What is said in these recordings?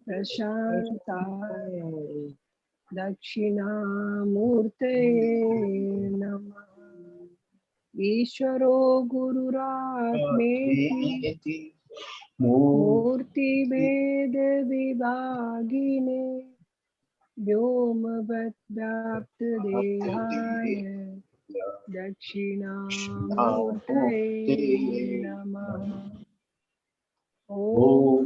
प्रशांताय दक्षिणामूर्तये नमः। ईश्वरो गुरुरात्मेति मूर्तिभेद विभागिने व्योमवद्व्याप्तदेहाय दक्षिणामूर्तये नमः। ॐ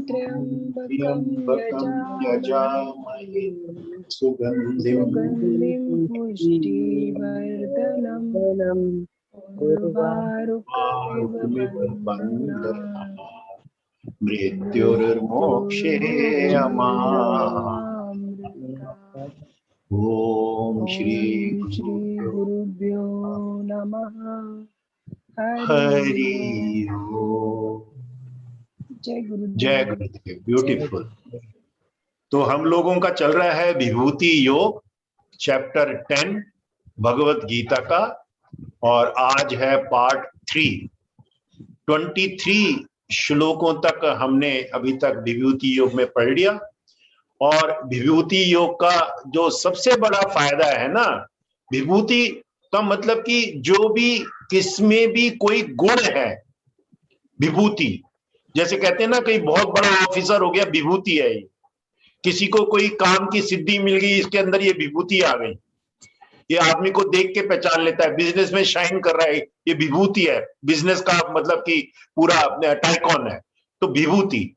त्र्यंबकं यजामहे सुगन्धिं पुष्टिवर्धनम् उर्वारुकमिव बन्धनात् मृत्युर्मोक्षेयमामृतात्। ॐ श्री गुरुभ्यो नमः। हरि ओम। जय गुरुदेव। ब्यूटीफुल। तो हम लोगों का चल रहा है विभूति योग चैप्टर 10 भगवत गीता का, और आज है पार्ट 3। 23 श्लोकों तक हमने अभी तक विभूति योग में पढ़ लिया। और विभूति योग का जो सबसे बड़ा फायदा है ना, विभूति का मतलब कि जो भी किसमें भी कोई गुण है, विभूति। जैसे कहते हैं ना, कोई बहुत बड़ा ऑफिसर हो गया, विभूति है ये। किसी को कोई काम की सिद्धि मिल गई, इसके अंदर ये विभूति आ गई, ये आदमी को देख के पहचान लेता है। बिजनेस में शाइन कर रहा है, ये विभूति है, बिजनेस का मतलब कि पूरा टाइकॉन है, तो विभूति।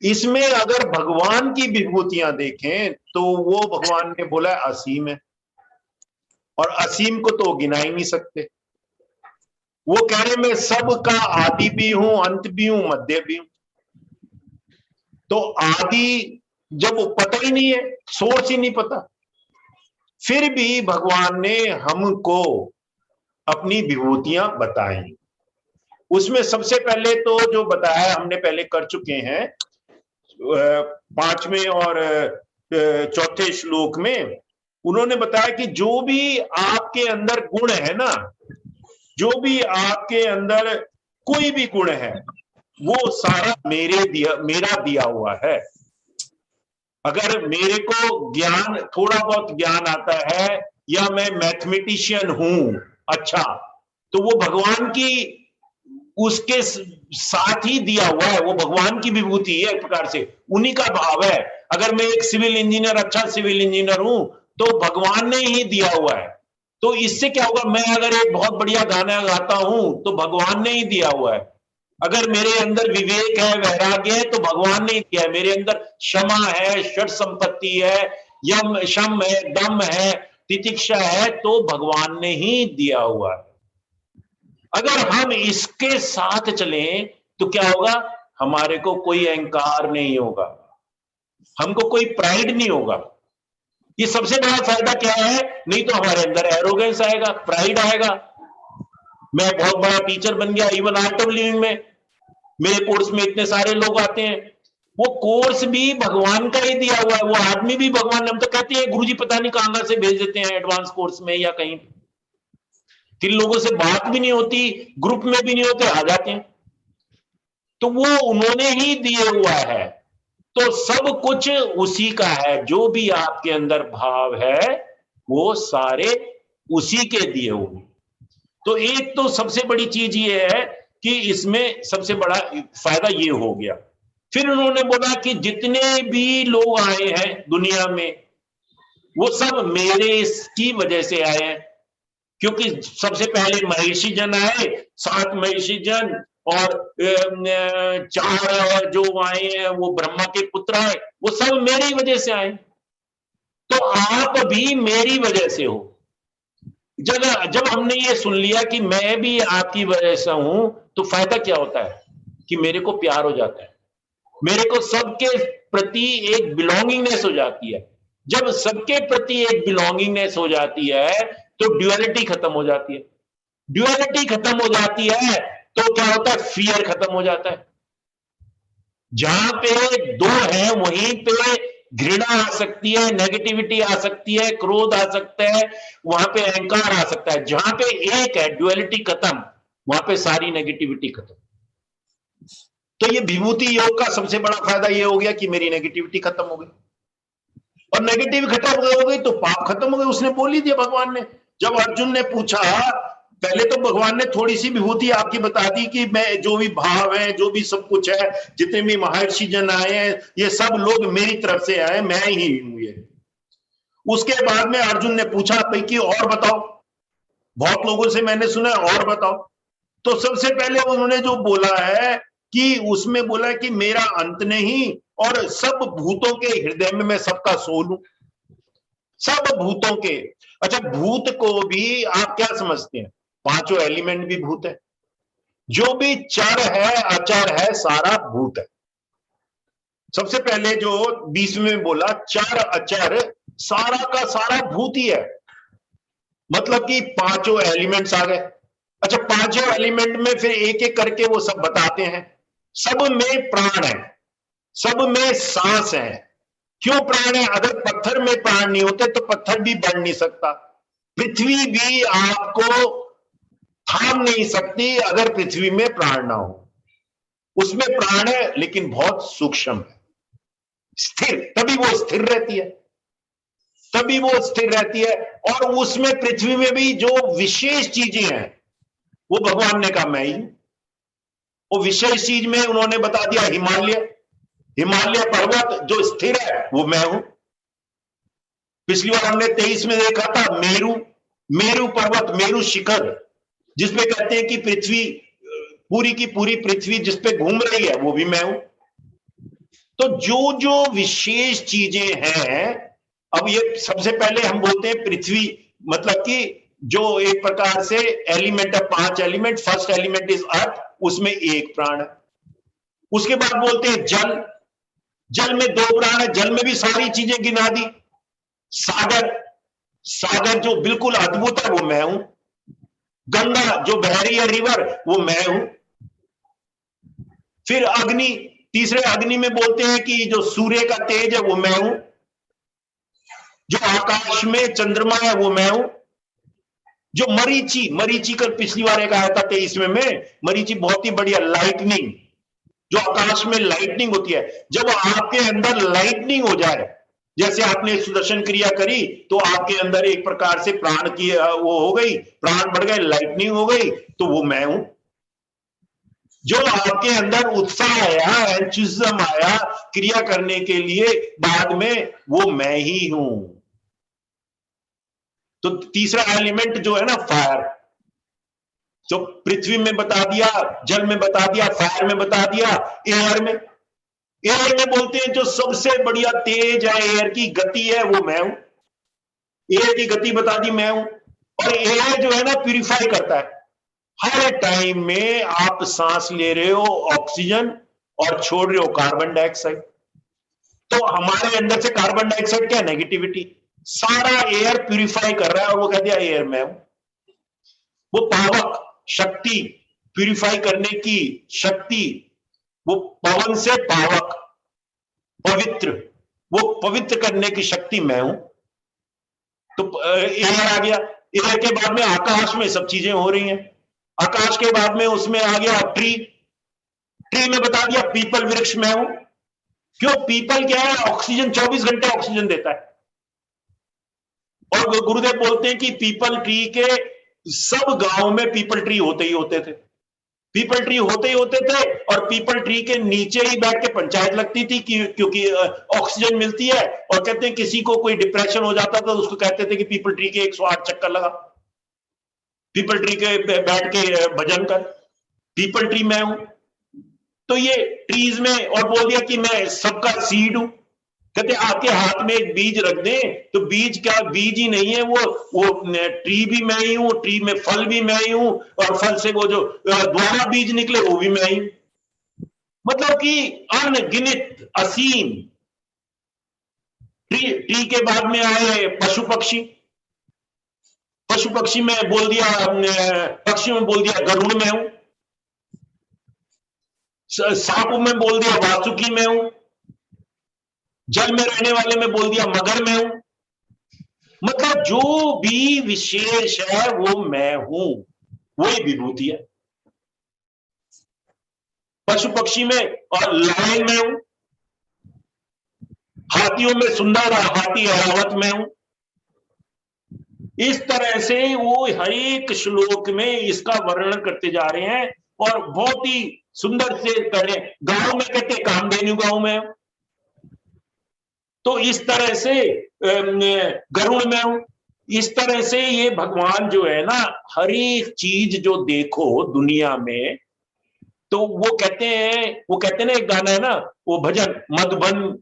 इसमें अगर भगवान की विभूतियां देखें तो वो भगवान ने बोला है असीम है, और असीम को तो गिना ही नहीं सकते। वो कह रहे मैं सबका आदि भी हूं, अंत भी हूं, मध्य भी हूं। तो आदि जब पता ही नहीं है, सोर्स ही नहीं पता, फिर भी भगवान ने हमको अपनी विभूतियां बताई। उसमें सबसे पहले तो जो बताया हमने पहले कर चुके हैं 5वें और 4थे श्लोक में, उन्होंने बताया कि जो भी आपके अंदर गुण है ना, जो भी आपके अंदर कोई भी गुण है, वो सारा मेरा दिया हुआ है। अगर मेरे को ज्ञान, थोड़ा बहुत ज्ञान आता है, या मैं मैथमेटिशियन हूं अच्छा, तो वो भगवान की उसके साथ ही दिया हुआ है, वो भगवान की विभूति है, एक प्रकार से उन्हीं का भाव है। अगर मैं एक सिविल इंजीनियर, अच्छा सिविल इंजीनियर हूं, तो भगवान ने ही दिया हुआ है। तो इससे क्या होगा, मैं अगर एक बहुत बढ़िया गाना गाता हूं तो भगवान ने ही दिया हुआ है। अगर मेरे अंदर विवेक है, वैराग्य है, तो भगवान ने दिया है। मेरे अंदर क्षमा है, षट संपत्ति है, यम शम है, दम है, तितिक्षा है, तो भगवान ने ही दिया हुआ है। अगर हम इसके साथ चलें तो क्या होगा, हमारे को कोई अहंकार नहीं होगा, हमको कोई प्राइड नहीं होगा। ये सबसे बड़ा फायदा क्या है, नहीं तो हमारे अंदर एरोगेंस आएगा, प्राइड आएगा। मैं बहुत बड़ा टीचर बन गया, इवन आर्ट ऑफ लिविंग में मेरे कोर्स में इतने सारे लोग आते हैं, वो कोर्स भी भगवान का ही दिया हुआ है, वो आदमी भी भगवान। हम तो कहते हैं गुरुजी पता नहीं कहां से भेज देते हैं एडवांस कोर्स में या कहीं, किन लोगों से बात भी नहीं होती, ग्रुप में भी नहीं होते, आ जाते हैं। तो वो उन्होंने ही दिए हुआ है, तो सब कुछ उसी का है। जो भी आपके अंदर भाव है वो सारे उसी के दिए हुए। तो एक तो सबसे बड़ी चीज ये है कि इसमें सबसे बड़ा फायदा ये हो गया। फिर उन्होंने बोला कि जितने भी लोग आए हैं दुनिया में, वो सब मेरे की वजह से आए हैं। क्योंकि सबसे पहले महर्षि जन आए, 7 महर्षि जन, और 4 जो आए हैं वो ब्रह्मा के पुत्र आए, वो सब मेरी वजह से आए। तो आप भी मेरी वजह से हो। जब हमने ये सुन लिया कि मैं भी आपकी वजह से हूं, तो फायदा क्या होता है कि मेरे को प्यार हो जाता है, मेरे को सबके प्रति एक बिलोंगिंगनेस हो जाती है। जब सबके प्रति एक बिलोंगिंगनेस हो जाती है तो ड्युअलिटी खत्म हो जाती है। ड्युअलिटी खत्म हो जाती है तो क्या होता है, फियर खत्म हो जाता है। जहां पे 2 है वहीं पे घृणा आ सकती है, नेगेटिविटी आ सकती है, क्रोध आ सकता है, वहां पे अहंकार आ सकता है। जहां पे एक है, ड्युअलिटी खत्म, वहां पे सारी नेगेटिविटी खत्म। तो ये विभूति योग का सबसे बड़ा फायदा ये हो गया कि मेरी नेगेटिविटी खत्म हो गई, और नेगेटिव खत्म हो गई तो पाप खत्म हो गए। उसने बोल ही दिया भगवान ने। जब अर्जुन ने पूछा, पहले तो भगवान ने थोड़ी सी विभूति आपकी बता दी कि मैं जो भी भाव है, जो भी सब कुछ है, जितने भी महर्षि जन आए हैं, ये सब लोग मेरी तरफ से आए, मैं ही हूं ये। उसके बाद में अर्जुन ने पूछा भाई कि और बताओ, बहुत लोगों से मैंने सुना है, और बताओ। तो सबसे पहले उन्होंने जो बोला है कि उसमें बोला है कि मेरा अंत नहीं, और सब भूतों के हृदय में मैं सबका सोल हूं, सब भूतों के। अच्छा, भूत को भी आप क्या समझते हैं? पांचों एलिमेंट भी भूत है, जो भी चर है अचर है सारा भूत है। सबसे पहले जो 20 में बोला चर अचर सारा का सारा भूत ही है, मतलब कि पांचों एलिमेंट्स आ गए। अच्छा, पांचों एलिमेंट में फिर एक एक करके वो सब बताते हैं। सब में प्राण है, सब में सांस है। क्यों प्राण है? अगर पत्थर में प्राण नहीं होते तो पत्थर भी बढ़ नहीं सकता, पृथ्वी भी आपको थाम नहीं सकती अगर पृथ्वी में प्राण ना हो। उसमें प्राण है लेकिन बहुत सूक्ष्म है, स्थिर, तभी वो स्थिर रहती है, तभी वो स्थिर रहती है। और उसमें पृथ्वी में भी जो विशेष चीजें हैं वो भगवान ने कहा मैं ही हूं। वो विशेष चीज में उन्होंने बता दिया हिमालय, हिमालय पर्वत जो स्थिर है वो मैं हूं। पिछली बार हमने 23 में देखा था मेरू, मेरू पर्वत, मेरू शिखर, जिसमें कहते हैं कि पृथ्वी, पूरी की पूरी पृथ्वी जिसपे घूम रही है वो भी मैं हूं। तो जो जो विशेष चीजें हैं, अब ये सबसे पहले हम बोलते हैं पृथ्वी, मतलब कि जो एक प्रकार से एलिमेंट है, 5 element, first element is earth, उसमें एक प्राण है। उसके बाद बोलते हैं जल, जल में 2 प्राण है, जल में भी सारी चीजें गिना दी। सागर, सागर जो बिल्कुल अद्भुत है वो मैं हूं। गंगा जो बह रही है रिवर वो मैं हूं। फिर अग्नि, तीसरे अग्नि में बोलते हैं कि जो सूर्य का तेज है वो मैं हूं। जो आकाश में चंद्रमा है वो मैं हूं। जो मरीची, मरीची का पिछली बार एक आया था 23 में मरीची बहुत ही बढ़िया, लाइटनिंग, जो आकाश में लाइटनिंग होती है। जब आपके अंदर लाइटनिंग हो जाए, जैसे आपने सुदर्शन क्रिया करी तो आपके अंदर एक प्रकार से प्राण की वो हो गई, प्राण बढ़ गए, लाइटनिंग हो गई, तो वो मैं हूं। जो आपके अंदर उत्साह आया, एंथुसिज्म आया क्रिया करने के लिए बाद में, वो मैं ही हूं। तो तीसरा एलिमेंट जो है ना फायर, जो पृथ्वी में बता दिया, जल में बता दिया, फायर में बता दिया, एयर में, एयर में बोलते हैं जो सबसे बढ़िया तेज है, एयर की गति है वो मैं हूं। एयर की गति बता दी मैं हूं। और एयर जो है ना प्यूरिफाई करता है। हर टाइम में आप सांस ले रहे हो ऑक्सीजन और छोड़ रहे हो कार्बन डाइऑक्साइड, तो हमारे अंदर से कार्बन डाइऑक्साइड क्या, नेगेटिविटी, सारा एयर प्यूरिफाई कर रहा है, और वो कह दिया एयर में हूं। वो पावक शक्ति, प्यूरिफाई करने की शक्ति, वो पवन से पावक, पवित्र, वो पवित्र करने की शक्ति मैं हूं। तो एयर आ गया। एयर के बाद में आकाश में सब चीजें हो रही हैं। आकाश के बाद में उसमें आ गया ट्री, ट्री में बता दिया पीपल, वृक्ष में हूं। क्यों? पीपल क्या है? ऑक्सीजन, 24 घंटे ऑक्सीजन देता है। और गुरुदेव बोलते हैं कि पीपल ट्री के सब गांव में पीपल ट्री होते ही होते थे, पीपल ट्री होते ही होते थे। और पीपल ट्री के नीचे ही बैठ के पंचायत लगती थी क्योंकि ऑक्सीजन मिलती है। और कहते हैं किसी को कोई डिप्रेशन हो जाता था तो उसको कहते थे कि पीपल ट्री के 108 चक्कर लगा, पीपल ट्री के बैठ के भजन कर, पीपल ट्री में हूं। तो ये ट्रीज में, और बोल दिया कि मैं सबका सीड हूं। कहते आपके हाथ में एक बीज रख दें तो बीज क्या, बीज ही नहीं है वो ट्री भी मैं ही हूं, ट्री में फल भी मैं ही हूं, और फल से वो जो द्वारा बीज निकले वो भी मैं ही हूं। मतलब कि अनगिनत, असीम। ट्री, ट्री के बाद में आए पशु पक्षी, पशु पक्षी में बोल दिया, पक्षी में बोल दिया गरुड़ में हूं। सांप में बोल दिया वासुकी में हूं। जल में रहने वाले में बोल दिया मगर में हूं। मतलब जो भी विशेष है वो मैं हूं, वही विभूति है। पशु पक्षी में और लायन में हूं, हाथियों में सुंदर हाथी ऐरावत में हूं। इस तरह से वो हर एक श्लोक में इसका वर्णन करते जा रहे हैं और बहुत ही सुंदर से कर रहे हैं। गांव में कहते कामधेनु गांव में, तो इस तरह से गरुड़ में हूं। इस तरह से ये भगवान जो है ना, हर एक चीज जो देखो दुनिया में, तो वो कहते हैं ना, एक गाना है ना, वो भजन, मधुबन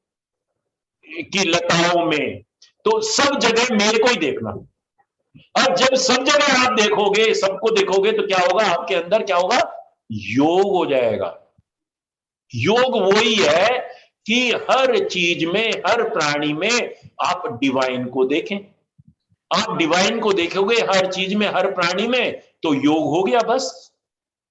की लताओं में, तो सब जगह मेरे को ही देखना। और जब सब जगह आप देखोगे, सबको देखोगे, तो क्या होगा आपके अंदर, क्या होगा, योग हो जाएगा। योग वही है कि हर चीज में, हर प्राणी में आप डिवाइन को देखें। आप डिवाइन को देखोगे हर चीज में, हर प्राणी में, तो योग हो गया। बस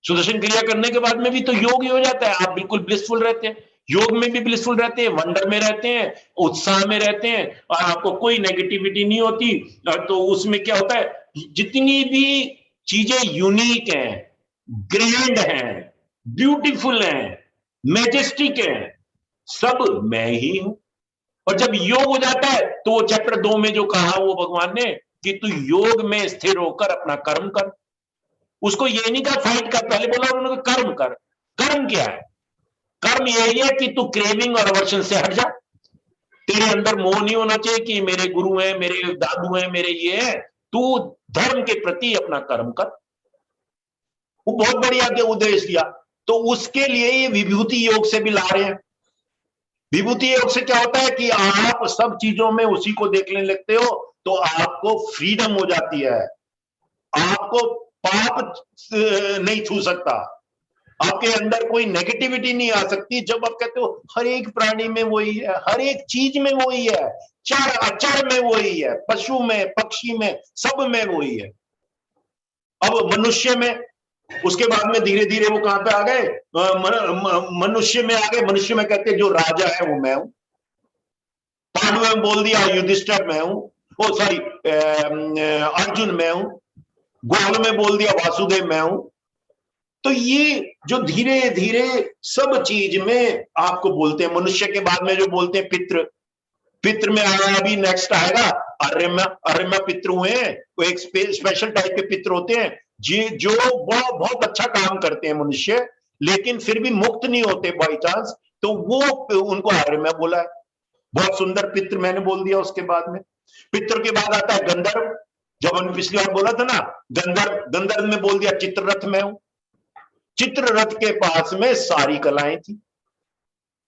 सुदर्शन क्रिया करने के बाद में भी तो योग ही हो जाता है। आप बिल्कुल ब्लिसफुल रहते हैं, योग में भी ब्लिसफुल रहते हैं, वंडर में रहते हैं, उत्साह में रहते हैं, और आपको कोई नेगेटिविटी नहीं होती। तो उसमें क्या होता है, जितनी भी चीजें यूनिक हैं, ग्रैंड हैं, ब्यूटीफुल हैं, मैजेस्टिक हैं, सब मैं ही हूं। और जब योग हो जाता है, तो वो चैप्टर 2 में जो कहा वो भगवान ने कि तू योग में स्थिर होकर अपना कर्म कर। उसको ये नहीं कहा फाइट कर, पहले बोला उन्होंने कर्म कर। कर्म क्या है? कर्म यही है कि तू क्रेविंग और अवर्शन से हट जा। तेरे अंदर मोह नहीं होना चाहिए कि मेरे गुरु हैं, मेरे दादू हैं, मेरे ये हैं। तू धर्म के प्रति अपना कर्म कर। वो बहुत बढ़िया के उद्देश्य दिया। तो उसके लिए ये विभूति योग से भी ला रहे हैं। विभूति योग से क्या होता है कि आप सब चीजों में उसी को देखने लगते हो, तो आपको फ्रीडम हो जाती है। आपको पाप नहीं छू सकता, आपके अंदर कोई नेगेटिविटी नहीं आ सकती। जब आप कहते हो हर एक प्राणी में वही है, हर एक चीज में वही है, चर अचर में वही है, पशु में, पक्षी में, सब में वही है। अब मनुष्य में, उसके बाद में धीरे धीरे वो कहां पे आ गए, मनुष्य में आ गए। मनुष्य में कहते जो राजा है वो मैं हूं। पांडव में बोल दिया युधिष्ठिर मैं हूं, वो सॉरी अर्जुन मैं हूं। ग्वाल में बोल दिया वासुदेव मैं हूं। तो ये जो धीरे धीरे सब चीज में आपको बोलते हैं। मनुष्य के बाद में जो बोलते हैं पितृ, पितृ में आया, अभी नेक्स्ट आएगा आर्यमा। आर्यमा पितृ हुए हैं, वो एक स्पेशल टाइप के पितृ होते हैं जो बहुत बहुत अच्छा काम करते हैं मनुष्य, लेकिन फिर भी मुक्त नहीं होते बाई चांस, तो वो उनको आर्यमा बोला है। बहुत सुंदर पितृ मैंने बोल दिया। उसके बाद में पितृ के बाद आता है गंधर्व। जब हमने पिछली बार बोला था ना, गंधर्व में बोल दिया चित्ररथ में हूं। चित्ररथ के पास में सारी कलाएं थी,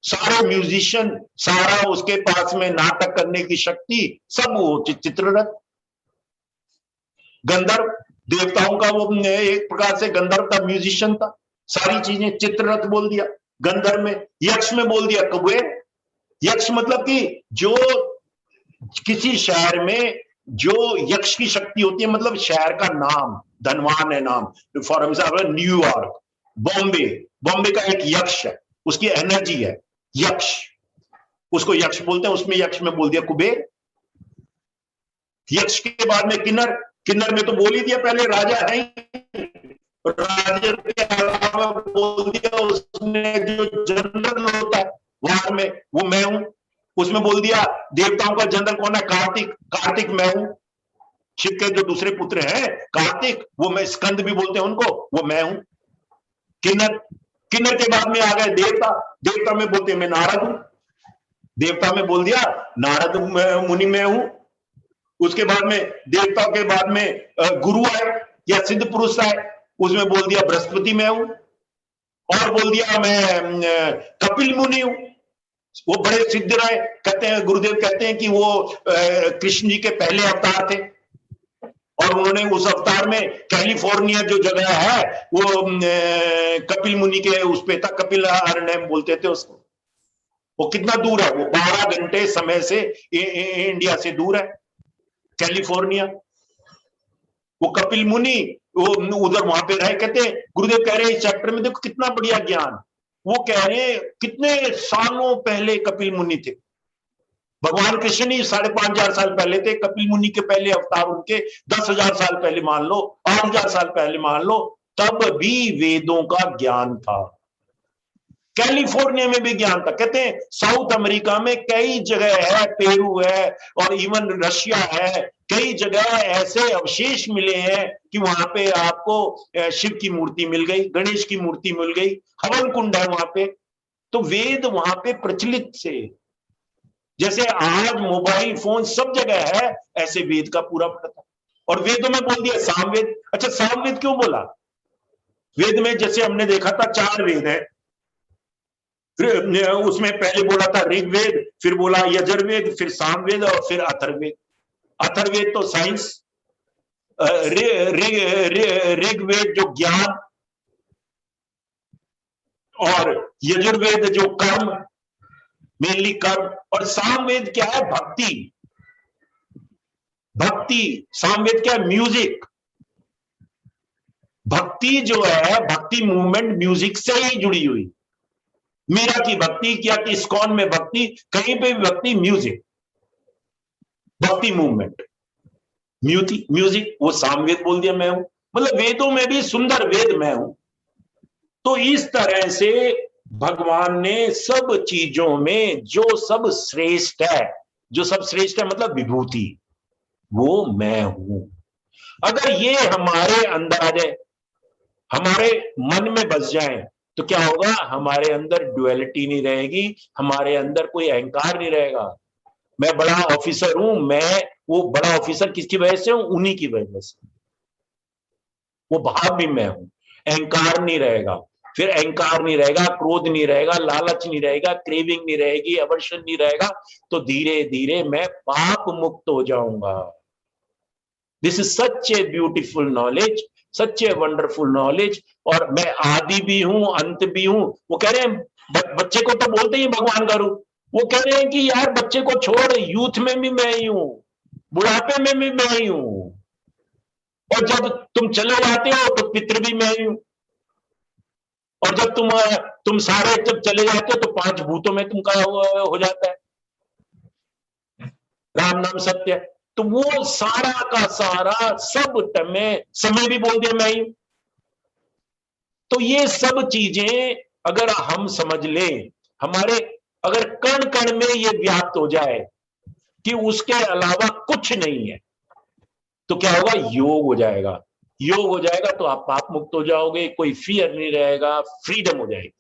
सारे म्यूजिशियन, सारा उसके पास में नाटक करने की शक्ति, सब वो चित्ररथ। गंधर्व देवताओं का वो एक प्रकार से गंधर्व का म्यूजिशियन था। सारी चीजें चित्ररथ बोल दिया गंधर्व में। यक्ष में बोल दिया कुबेर। यक्ष मतलब कि जो किसी शहर में जो यक्ष की शक्ति होती है, मतलब शहर का नाम, धनवान है नाम। For example New York, Bombay, Bombay का एक यक्ष है, उसकी एनर्जी है यक्ष, उसको यक्ष बोलते हैं। उसमें यक्ष में बोल दिया कुबेर। यक्ष के बाद में किन्नर, किन्नर में तो बोल ही दिया पहले राजा है। राजा के अलावा बोल दिया उसमें जो जनरल होता है वहां में, वो मैं हूं। उसमें बोल दिया देवताओं का जनरल कौन है, कार्तिक, कार्तिक मैं हूं। शिव के जो दूसरे पुत्र हैं कार्तिक, वो मैं, स्कंद भी बोलते हैं उनको, वो मैं हूं। किन्नर, किन्नर के बाद में आ गए देवता। देवता में बोलते हैं मैं नारद हूं। देवता में बोल दिया नारद मुनि में हूं। उसके बाद में देवता के बाद में गुरु आए या सिद्ध पुरुष आए, उसमें बोल दिया बृहस्पति में हूं। और बोल दिया मैं कपिल मुनि हूं। वो बड़े सिद्ध रहे, कहते हैं गुरुदेव कहते हैं कि वो कृष्ण जी के पहले अवतार थे, और उन्होंने उस अवतार में कैलिफोर्निया जो जगह है वो कपिल मुनि के उस पे था, कपिल अरण्य बोलते थे उसको। वो कितना दूर है, वो 12 घंटे समय से इंडिया से दूर है कैलिफोर्निया। वो कपिल मुनि वो उधर वहां पे रहे। कहते हैं गुरुदेव कह रहे हैं इस चैप्टर में देखो कितना बढ़िया ज्ञान। वो कह रहे हैं कितने सालों पहले कपिल मुनि थे। भगवान कृष्ण ही 5,500 साल पहले थे। कपिल मुनि के पहले अवतार उनके 10,000 साल पहले मान लो, 8,000 साल पहले मान लो, तब भी वेदों का ज्ञान था। कैलिफोर्निया में भी ज्ञान था। कहते हैं साउथ अमेरिका में कई जगह है, पेरू है और इवन रशिया है, कई जगह ऐसे अवशेष मिले हैं कि वहां पे आपको शिव की मूर्ति मिल गई, गणेश की मूर्ति मिल गई, हवन कुंड है वहां पे। तो वेद वहां पे प्रचलित थे। जैसे आज मोबाइल फोन सब जगह है, ऐसे वेद का पूरा पता था। और वेदों में बोल दिया सामवेद। अच्छा, सामवेद क्यों बोला? वेद में जैसे हमने देखा था 4 वेद है, उसमें पहले बोला था ऋग्वेद, फिर बोला यजुर्वेद, फिर सामवेद और फिर अथर्ववेद। अथर्ववेद तो साइंस, ऋग्वेद जो ज्ञान, और यजुर्वेद जो कर्म, मेनली कर्म, और सामवेद क्या है? भक्ति। भक्ति, सामवेद क्या है? म्यूजिक। भक्ति जो है, भक्ति मूवमेंट म्यूजिक से ही जुड़ी हुई। मीरा की भक्ति, क्या कि इस्कॉन में भक्ति, कहीं पे भी भक्ति, म्यूजिक, भक्ति मूवमेंट, म्यूजिक, वो सामवेद बोल दिया मैं हूं। मतलब वेदों में भी सुंदर वेद मैं हूं। तो इस तरह से भगवान ने सब चीजों में जो सब श्रेष्ठ है, जो सब श्रेष्ठ है मतलब विभूति, वो मैं हूं। अगर ये हमारे अंदर आ जाए, हमारे मन में बस जाए, तो क्या होगा? हमारे अंदर ड्युअलिटी नहीं रहेगी, हमारे अंदर कोई अहंकार नहीं रहेगा। मैं बड़ा ऑफिसर हूं, मैं वो बड़ा ऑफिसर किसकी वजह से हूं? उन्हीं की वजह से। वो भाव भी मैं हूं। अहंकार नहीं रहेगा। फिर अहंकार नहीं रहेगा, क्रोध नहीं रहेगा, लालच नहीं रहेगा, क्रेविंग नहीं रहेगी, अवर्शन नहीं रहेगा, तो धीरे धीरे मैं पाप मुक्त हो जाऊंगा। This is such a beautiful knowledge, such a wonderful knowledge. और मैं आदि भी हूं, अंत भी हूं। वो कह रहे हैं, बच्चे को तो बोलते ही भगवान का रूप, वो कह रहे हैं कि यार बच्चे को छोड़, यूथ में भी मैं ही हूं, बुढ़ापे में भी मैं ही हूं, और जब तुम चले जाते हो तो पितृ भी मैं ही हूं, और जब तुम सारे जब चले जाते हो तो 5 भूतों में तुम का हो जाता है। राम नाम सत्य है। तो वो सारा का सारा सब में समय भी बोल दिया मैं ही हूं। तो ये सब चीजें अगर हम समझ लें, हमारे अगर कण कण में ये व्याप्त हो जाए कि उसके अलावा कुछ नहीं है, तो क्या होगा? योग हो जाएगा। योग हो जाएगा तो आप पाप मुक्त हो जाओगे, कोई फियर नहीं रहेगा, फ्रीडम हो जाएगी।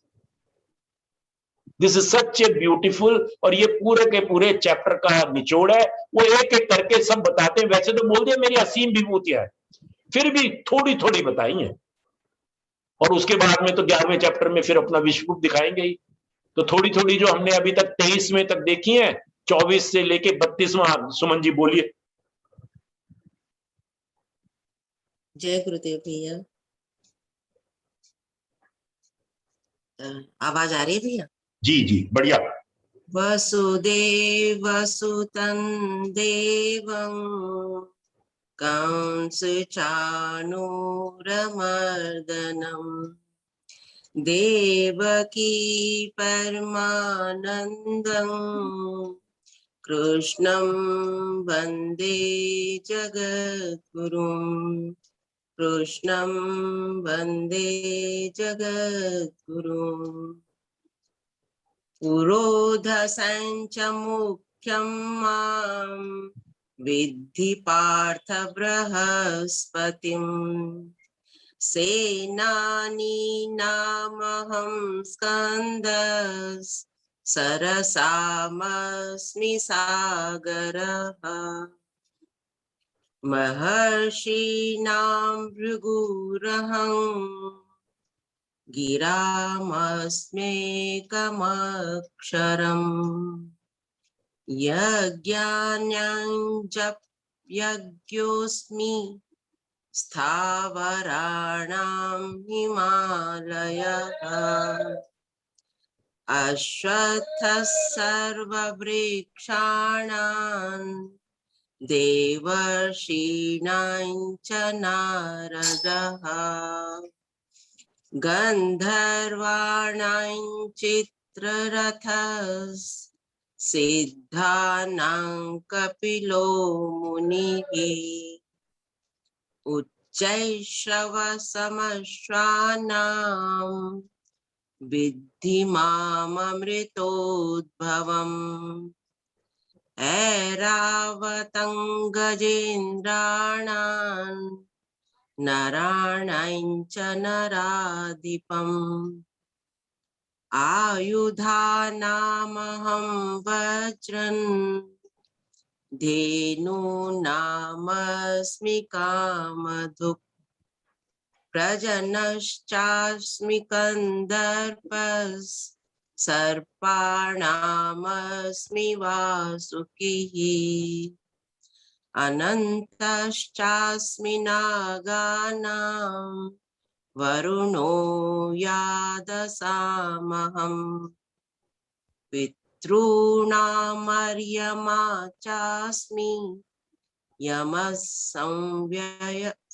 This is such a beautiful, और ये पूरे के पूरे चैप्टर का निचोड़ है। वो एक एक करके सब बताते हैं। वैसे तो बोल दिया मेरी असीम विभूतियां है, फिर भी थोड़ी थोड़ी बताई हैं। और उसके बाद में तो 11वें चैप्टर में फिर अपना विश्व रूप दिखाएंगे ही। तो थोड़ी थोड़ी जो हमने अभी तक 23वें तक देखी है, 24 से लेके 32वां, सुमन जी बोलिए। जय गुरुदेव भैया। आवाज आ रही है भैया? जी जी, बढ़िया। वसुदेव सुतं देवं कंस चाणूरमर्दनम् देवकी परमानन्दं कृष्णं वन्दे जगद्गुरुम् कृष्णं वन्दे जगद्गुरुम् पुरोधसञ्च मुख्यं मां विद्धि पार्थ बृहस्पतिम् सेनानीनामहं स्कन्दस् सरसामस्मि सागरः महर्षीणां भृगुरहं गिरामस्म्येकमक्षरम् यज्ञान्यं जप्यज्ञोऽस्मि स्थावराणां हिमालयः अश्वत्थः सर्ववृक्षाणां देवर्षीणां च नारदः गन्धर्वाणां चित्ररथः सिद्धानां कपिलो मुनिः उच्चैःश्रवसमश्वानां विद्धि माममृतोद्भवम् ऐरावतं गजेन्द्राणां नराणां च नराधिपम् आयुधानामहं वज्रं धेनूनामस्मि कामधुक् प्रजनश्चास्मि कन्दर्पस् सर्पाणामस्मि वासुकिः अनन्तश्चास्मि नागानां वरुणो यादसामहम् पितॄणामर्यमा चास्मि यमः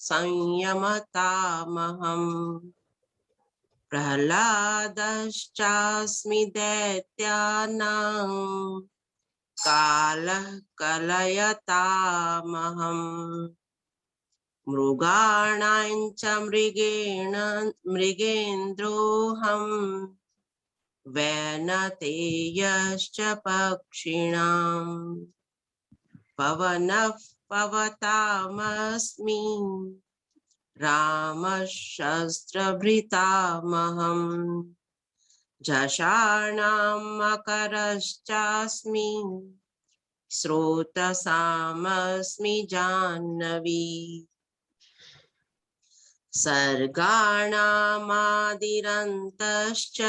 संयमतामहम् प्रह्लादश्चास्मि दैत्यानां कालः कलयतामहम् मृगाणां च मृगेन्द्रोऽहम् वैनतेयश्च पक्षिणाम् पवनः पवतामस्मि रामः शस्त्रभृतामहम् झषाणां मकरश्चास्मि स्रोतसामस्मि जाह्नवी सर्गाणामादिरन्तश्च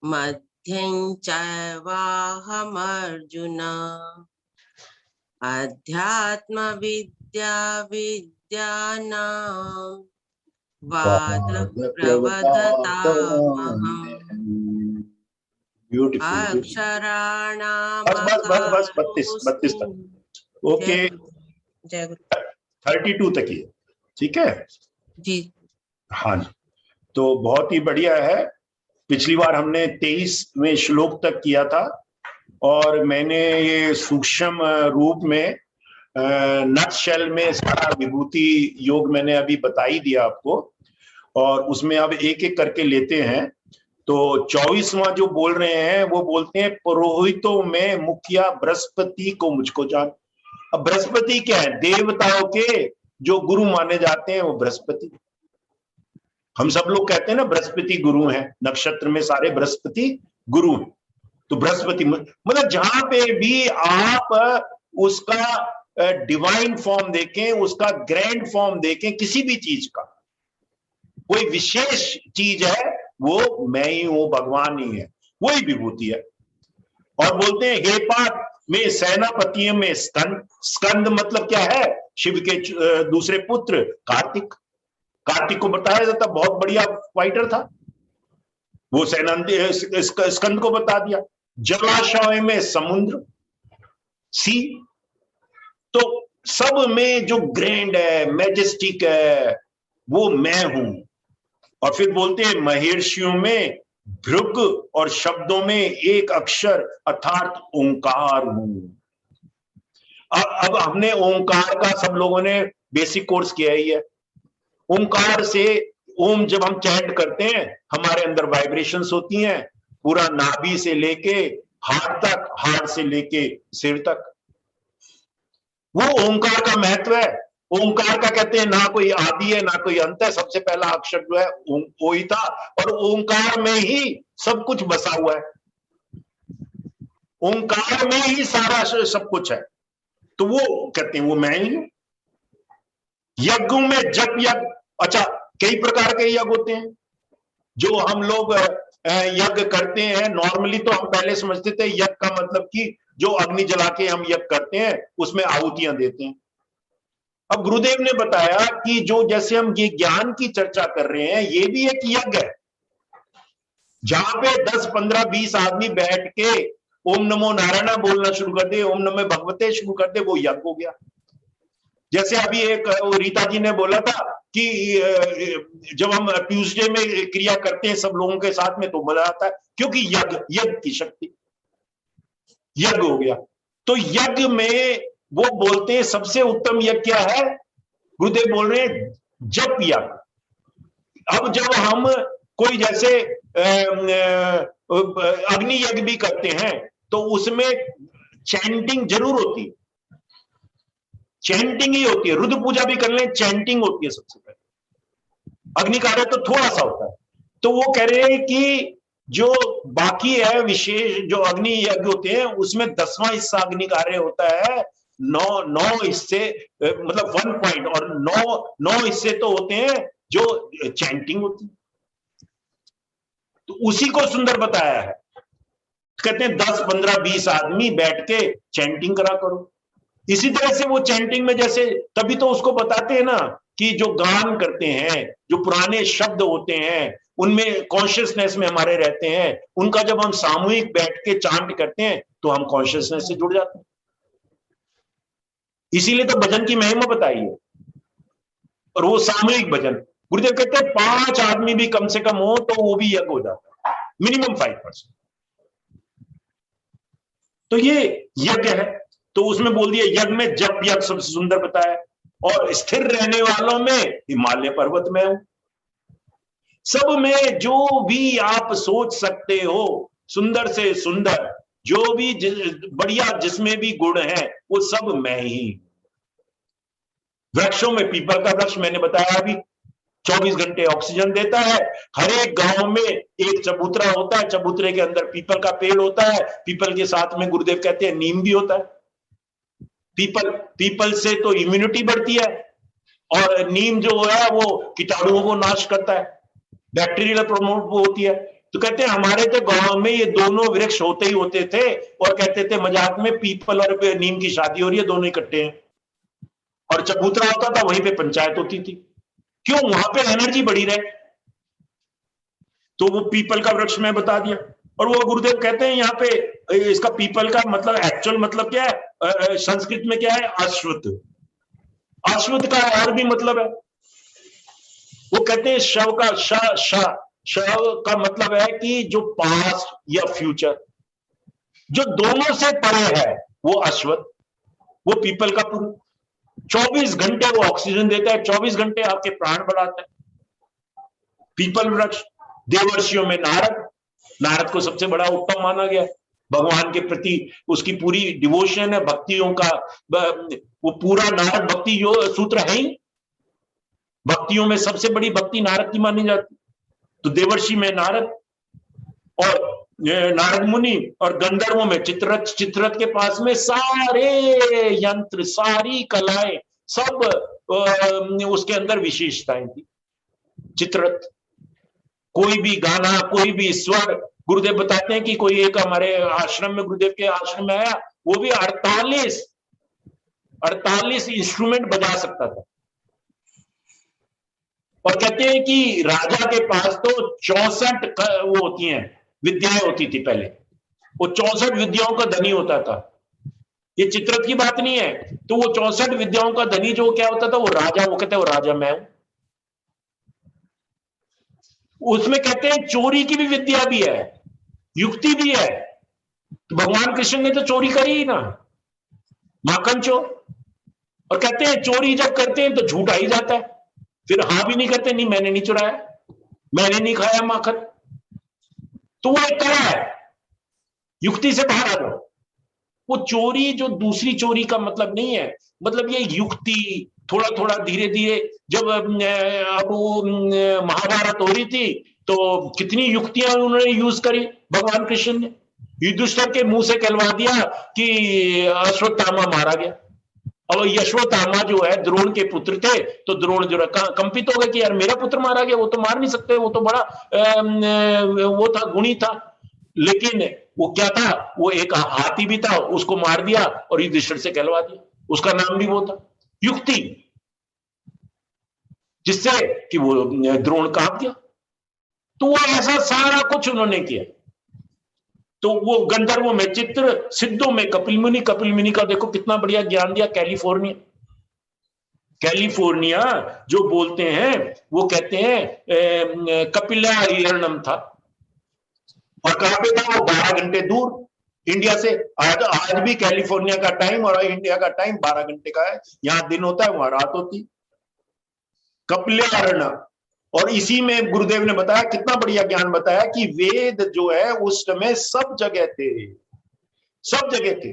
मध्यं चैवाहमर्जुन अध्यात्मविद्या विद्यानां वादप्रवदतामहम् ब्यूटीफुल। अक्षराणाम् बस 32 तक। ओके, जय गुरु। 32 तक ही, ठीक है जी। हाँ जी, तो बहुत ही बढ़िया है। पिछली बार हमने 23वें श्लोक तक किया था और मैंने ये सूक्ष्म रूप में नटशेल में सारा विभूति योग मैंने अभी बता ही दिया आपको, और उसमें अब एक एक करके लेते हैं। तो 24वां जो बोल रहे हैं वो बोलते हैं पुरोहितों में मुखिया बृहस्पति को मुझको जान। अब बृहस्पति क्या है? देवताओं के जो गुरु माने जाते हैं वो बृहस्पति। हम सब लोग कहते हैं ना बृहस्पति गुरु हैं, नक्षत्र में सारे बृहस्पति गुरु हैं। तो बृहस्पति मतलब जहां पे भी आप उसका डिवाइन फॉर्म देखें, उसका ग्रैंड फॉर्म देखें, किसी भी चीज का कोई विशेष चीज है, वो मैं ही हूं, भगवान ही है, वही विभूति है। और बोलते हैं हे पार्थ में सेनापतियों में स्कंद। स्कंद मतलब क्या है? शिव के दूसरे पुत्र कार्तिक। कार्तिक को बताया जाता बहुत बढ़िया फाइटर था, वो स्कंद को बता दिया। जलाशय में समुद्र, सी। तो सब में जो ग्रैंड है, मैजेस्टिक है, वो मैं हूं। और फिर बोलते हैं महर्षियों में भृग और शब्दों में एक अक्षर अर्थात ओंकार हूं। अब हमने ओंकार का सब लोगों ने बेसिक कोर्स किया ही है। ओंकार से ओम जब हम चैंट करते हैं हमारे अंदर वाइब्रेशंस होती हैं, पूरा नाभि से लेके हार्ट तक, हार्ट से लेके सिर तक। वो ओंकार का महत्व है। ओंकार का कहते हैं ना कोई आदि है ना कोई अंत है, सबसे पहला अक्षर जो है वो ही था, और ओंकार में ही सब कुछ बसा हुआ है, ओंकार में ही सारा सब कुछ है। तो वो कहते हैं वो मैं ही हूं। यज्ञों में जप यज्ञ, अच्छा कई प्रकार के यज्ञ होते हैं जो हम लोग यज्ञ करते हैं। नॉर्मली तो हम पहले समझते थे यज्ञ का मतलब कि जो अग्नि जला के हम यज्ञ करते हैं उसमें आहुतियां देते हैं। अब गुरुदेव ने बताया कि जो जैसे हम ये ज्ञान की चर्चा कर रहे हैं, ये भी एक यज्ञ है, जहां पे 10, 15, 20 आदमी बैठ के ओम नमो नारायण बोलना शुरू कर दे, ओम नमो भगवते शुरू कर दे, वो यज्ञ हो गया। जैसे अभी एक रीता जी ने बोला था कि जब हम ट्यूसडे में क्रिया करते हैं सब लोगों के साथ में तो मजा आता है, क्योंकि यज्ञ की शक्ति, यज्ञ हो गया। तो यज्ञ में वो बोलते हैं सबसे उत्तम यज्ञ क्या है? गुरुदेव बोल रहे हैं जप यज्ञ। अब जब हम कोई जैसे अग्नि यज्ञ भी करते हैं तो उसमें चैंटिंग जरूर होती है, चैंटिंग ही होती है। रुद्र पूजा भी कर लें, चैंटिंग होती है सबसे पहले। अग्नि कार्य तो थोड़ा सा होता है। तो वो कह रहे हैं कि जो बाकी है विशेष जो अग्नि यज्ञ होते हैं उसमें 10वां हिस्सा अग्नि कार्य होता है। 9 हिस्से मतलब 1 पॉइंट, और 9 हिस्से तो होते हैं जो चैंटिंग होती है। तो उसी को सुंदर बताया है। कहते हैं 10, 15, 20 आदमी बैठ के चैंटिंग करा करो। इसी तरह से वो चैंटिंग में जैसे, तभी तो उसको बताते हैं ना कि जो गान करते हैं, जो पुराने शब्द होते हैं उनमें कॉन्शियसनेस में हमारे रहते हैं, उनका जब हम सामूहिक बैठ के चांट करते हैं तो हम कॉन्शियसनेस से जुड़ जाते हैं। इसीलिए तो भजन की महिमा बताई है। और वो सामूहिक भजन, गुरुदेव कहते हैं 5 आदमी भी कम से कम हो तो वो भी यज्ञ हो जाता है, मिनिमम 5%। तो ये यज्ञ है। तो उसमें बोल दिया यज्ञ में जप यज्ञ सबसे सुंदर बताया, और स्थिर रहने वालों में हिमालय पर्वत में हूं। सब में जो भी आप सोच सकते हो, सुंदर से सुंदर जो भी बढ़िया जिसमें भी गुण है वो सब मैं ही। वृक्षों में पीपल का वृक्ष मैंने बताया अभी 24 घंटे ऑक्सीजन देता है। हर एक गांव में एक चबूतरा होता है, चबूतरे के अंदर पीपल का पेड़ होता है, पीपल के साथ में गुरुदेव कहते हैं नीम भी होता है। पीपल से तो इम्यूनिटी बढ़ती है, और नीम जो है वो कीटाणुओं को नाश करता है, बैक्टीरियल प्रमोट होती है। तो कहते हैं हमारे तो गांव में ये दोनों वृक्ष होते ही होते थे, और कहते थे मजाक में पीपल और नीम की शादी हो रही है, दोनों इकट्ठे हैं। और चबूतरा होता था, वहीं पे पंचायत होती थी। क्यों? वहां पे एनर्जी बढ़ी रहे। तो वो पीपल का वृक्ष में बता दिया। और वो गुरुदेव कहते हैं यहाँ पे इसका पीपल का मतलब एक्चुअल मतलब क्या है, संस्कृत में क्या है, अश्वत्थ। अश्वत्थ का और भी मतलब है। वो कहते हैं शव का शव का मतलब है कि जो पास्ट या फ्यूचर, जो दोनों से परे है वो अश्वत्थ, वो पीपल का पुरुष। 24 घंटे वो ऑक्सीजन देता है, 24 घंटे आपके प्राण बढ़ाता है पीपल वृक्ष। देवर्षियों में नारद को सबसे बड़ा उत्तम माना गया, भगवान के प्रति उसकी पूरी डिवोशन है, भक्तियों का वो पूरा नारद भक्ति जो सूत्र है ही, भक्तियों में सबसे बड़ी भक्ति नारद की मानी जाती। तो देवर्षि में नारद, और नारद मुनि, और गंधर्वों में चित्ररथ के पास में सारे यंत्र सारी कलाएं सब उसके अंदर विशेषताएं थी। चित्ररथ कोई भी गाना, कोई भी स्वर, गुरुदेव बताते हैं कि कोई एक हमारे आश्रम में, गुरुदेव के आश्रम में आया, वो भी 48 इंस्ट्रूमेंट बजा सकता था। और कहते हैं कि राजा के पास तो 64 वो होती हैं विद्याएं होती थी पहले, वो 64 विद्याओं का धनी होता था। ये चित्ररथ की बात नहीं है। तो वो 64 विद्याओं का धनी जो क्या होता था, वो राजा, वो कहते हैं वो राजा मैं हूं। उसमें कहते हैं चोरी की भी विद्या भी है, युक्ति भी है। तो भगवान कृष्ण ने तो चोरी करी ही ना, माखन चोर। और कहते हैं चोरी जब करते हैं तो झूठ आ ही जाता है, फिर हाँ भी नहीं करते, नहीं मैंने नहीं चुराया, मैंने नहीं खाया माखन। तो वो एक कला है, युक्ति से बाहर आ जाओ। वो चोरी जो दूसरी चोरी का मतलब नहीं है, मतलब ये युक्ति थोड़ा थोड़ा धीरे धीरे। जब अब वो महाभारत हो रही थी तो कितनी युक्तियां उन्होंने यूज करी भगवान कृष्ण ने। युधिष्ठिर के मुंह से कहलवा दिया कि अश्वत्थामा मारा गया। और यशोत्थामा जो है द्रोण के पुत्र थे, तो द्रोण जो कंपित हो गए कि यार मेरा पुत्र मारा गया, वो तो मार नहीं सकते, वो तो बड़ा वो था, गुणी था। लेकिन वो क्या था, वो एक हाथी भी था, उसको मार दिया और युधिष्ठिर से कहलवा दिया, उसका नाम भी वो था, युक्ति, जिससे कि वो द्रोण कांप गया। तो वो ऐसा सारा कुछ उन्होंने किया। तो वो गंधर्वों में चित्र, सिद्धों में कपिल मुनि का देखो कितना बढ़िया ज्ञान दिया। कैलिफोर्निया जो बोलते हैं वो कहते हैं कपिला हिरणम था। और कहां पे था वो? 12 घंटे दूर इंडिया से। आज भी कैलिफोर्निया का टाइम और इंडिया का टाइम 12 घंटे का है। यहां दिन होता है, वहां रात होती। कपिलारण्य और इसी में गुरुदेव ने बताया, कितना बढ़िया ज्ञान बताया कि वेद जो है उस समय सब जगह थे, सब जगह थे।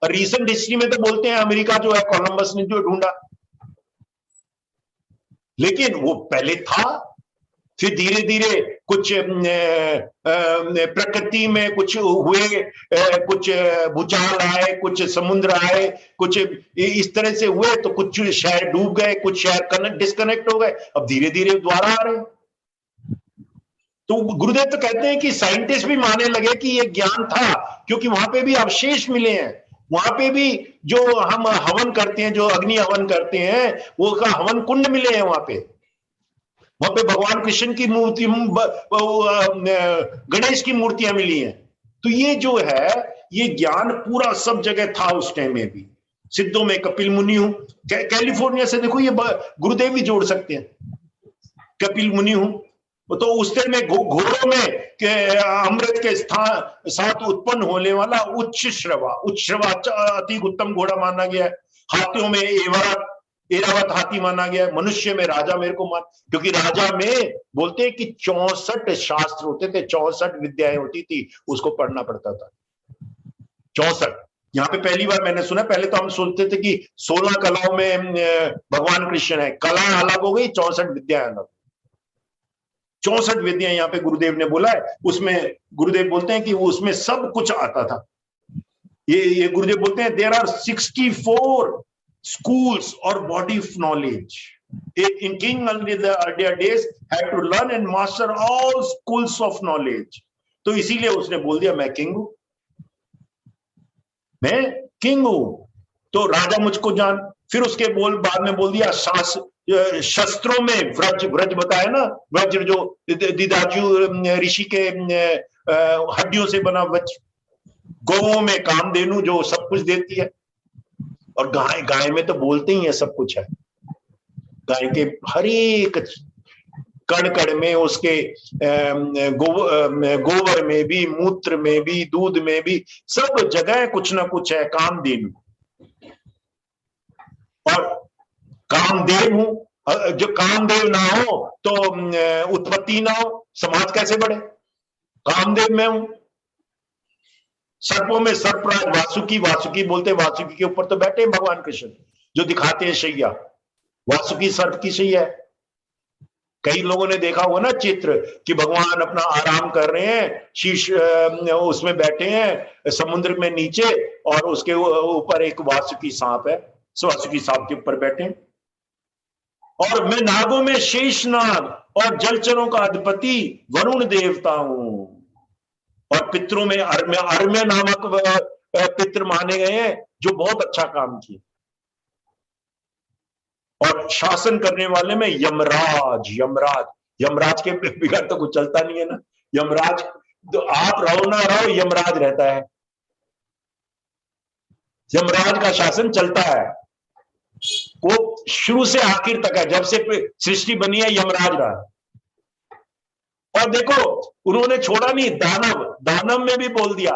रीसेंट हिस्ट्री में तो बोलते हैं अमेरिका जो है कोलंबस ने जो ढूंढा, लेकिन वो पहले था। फिर धीरे धीरे कुछ प्रकृति में कुछ हुए, कुछ भूचाल आए, कुछ समुद्र आए, कुछ इस तरह से हुए, तो कुछ शहर डूब गए, कुछ शहर डिस्कनेक्ट हो गए, अब धीरे धीरे दोबारा आ रहे हैं। तो गुरुदेव तो कहते हैं कि साइंटिस्ट भी मानने लगे कि ये ज्ञान था, क्योंकि वहां पे भी अवशेष मिले हैं। वहां पे भी जो हम हवन करते हैं, जो अग्नि हवन करते हैं, वो का हवन कुंड मिले हैं वहां पे भगवान कृष्ण की मूर्ति, गणेश की मूर्तियां मिली हैं। तो ये जो है, ये ज्ञान पूरा सब जगह था उस टाइम में भी। सिद्धों में कपिल मुनि हूं, कैलिफोर्निया से देखो, ये गुरुदेव भी जोड़ सकते हैं, कपिल मुनि हूं। तो उस टाइम में घोड़ों में अमृत के साथ उत्पन्न होने वाला उच्च श्रवा अति उत्तम घोड़ा माना गया है। हाथियों में एरावत हाथी माना गया है। मनुष्य में राजा मेरे को क्योंकि राजा में बोलते हैं कि 64 शास्त्र होते थे, 64 विद्याएं होती थी, उसको पढ़ना पड़ता था। 64। यहाँ पे पहली बार मैंने सुना। पहले तो हम सोचते थे कि 16 कलाओं में भगवान कृष्ण है, कला अलग हो गई, 64 विद्याएं अलग। 64 विद्याएं यहाँ पे गुरुदेव ने बोला है। उसमें गुरुदेव बोलते हैं कि वो उसमें सब कुछ आता था। ये गुरुदेव बोलते हैं there are 64 schools or body of knowledge. In King earlier days had to learn and master all schools of knowledge. तो इसीलिए उसने बोल दिया मैं किंग हूं, मैं किंग हूं, तो राजा मुझको जान। फिर उसके बाद में बोल दिया शस्त्रों में व्रज बताया ना, व्रज जो दिदाजू ऋषि के हड्डियों से बना वज्र, गौओं में कामधेनु जो सब कुछ देती है, और गाय में तो बोलते ही है सब कुछ है। गाय के हर एक कण में, उसके गोबर में भी, मूत्र में भी, दूध में भी, सब जगह कुछ ना कुछ है कामधेनु। और कामदेव हूं, जो कामदेव ना हो तो उत्पत्ति ना हो, समाज कैसे बढ़े? कामदेव में हूं। सर्पों में सर्पराज वासुकी बोलते, वासुकी के ऊपर तो बैठे भगवान कृष्ण, जो दिखाते हैं शैया, वासुकी सर्प की शैया है। कई लोगों ने देखा हुआ ना चित्र कि भगवान अपना आराम कर रहे हैं, शीश उसमें बैठे हैं समुद्र में नीचे, और उसके ऊपर एक वासुकी सांप है, वासुकी सांप के ऊपर बैठे। और मैं नागों में शेष नाग और जलचरों का अधिपति वरुण देवता हूं। और पितरों में अर्म्य नामक पितर माने गए हैं, जो बहुत अच्छा काम किए। और शासन करने वाले में यमराज के बिगड़ तो कुछ चलता नहीं है ना। यमराज तो आप रहो ना रहो, यमराज रहता है, यमराज का शासन चलता है, वो शुरू से आखिर तक है। जब से सृष्टि बनी है यमराज रहा। और देखो उन्होंने छोड़ा नहीं, दानव में भी बोल दिया।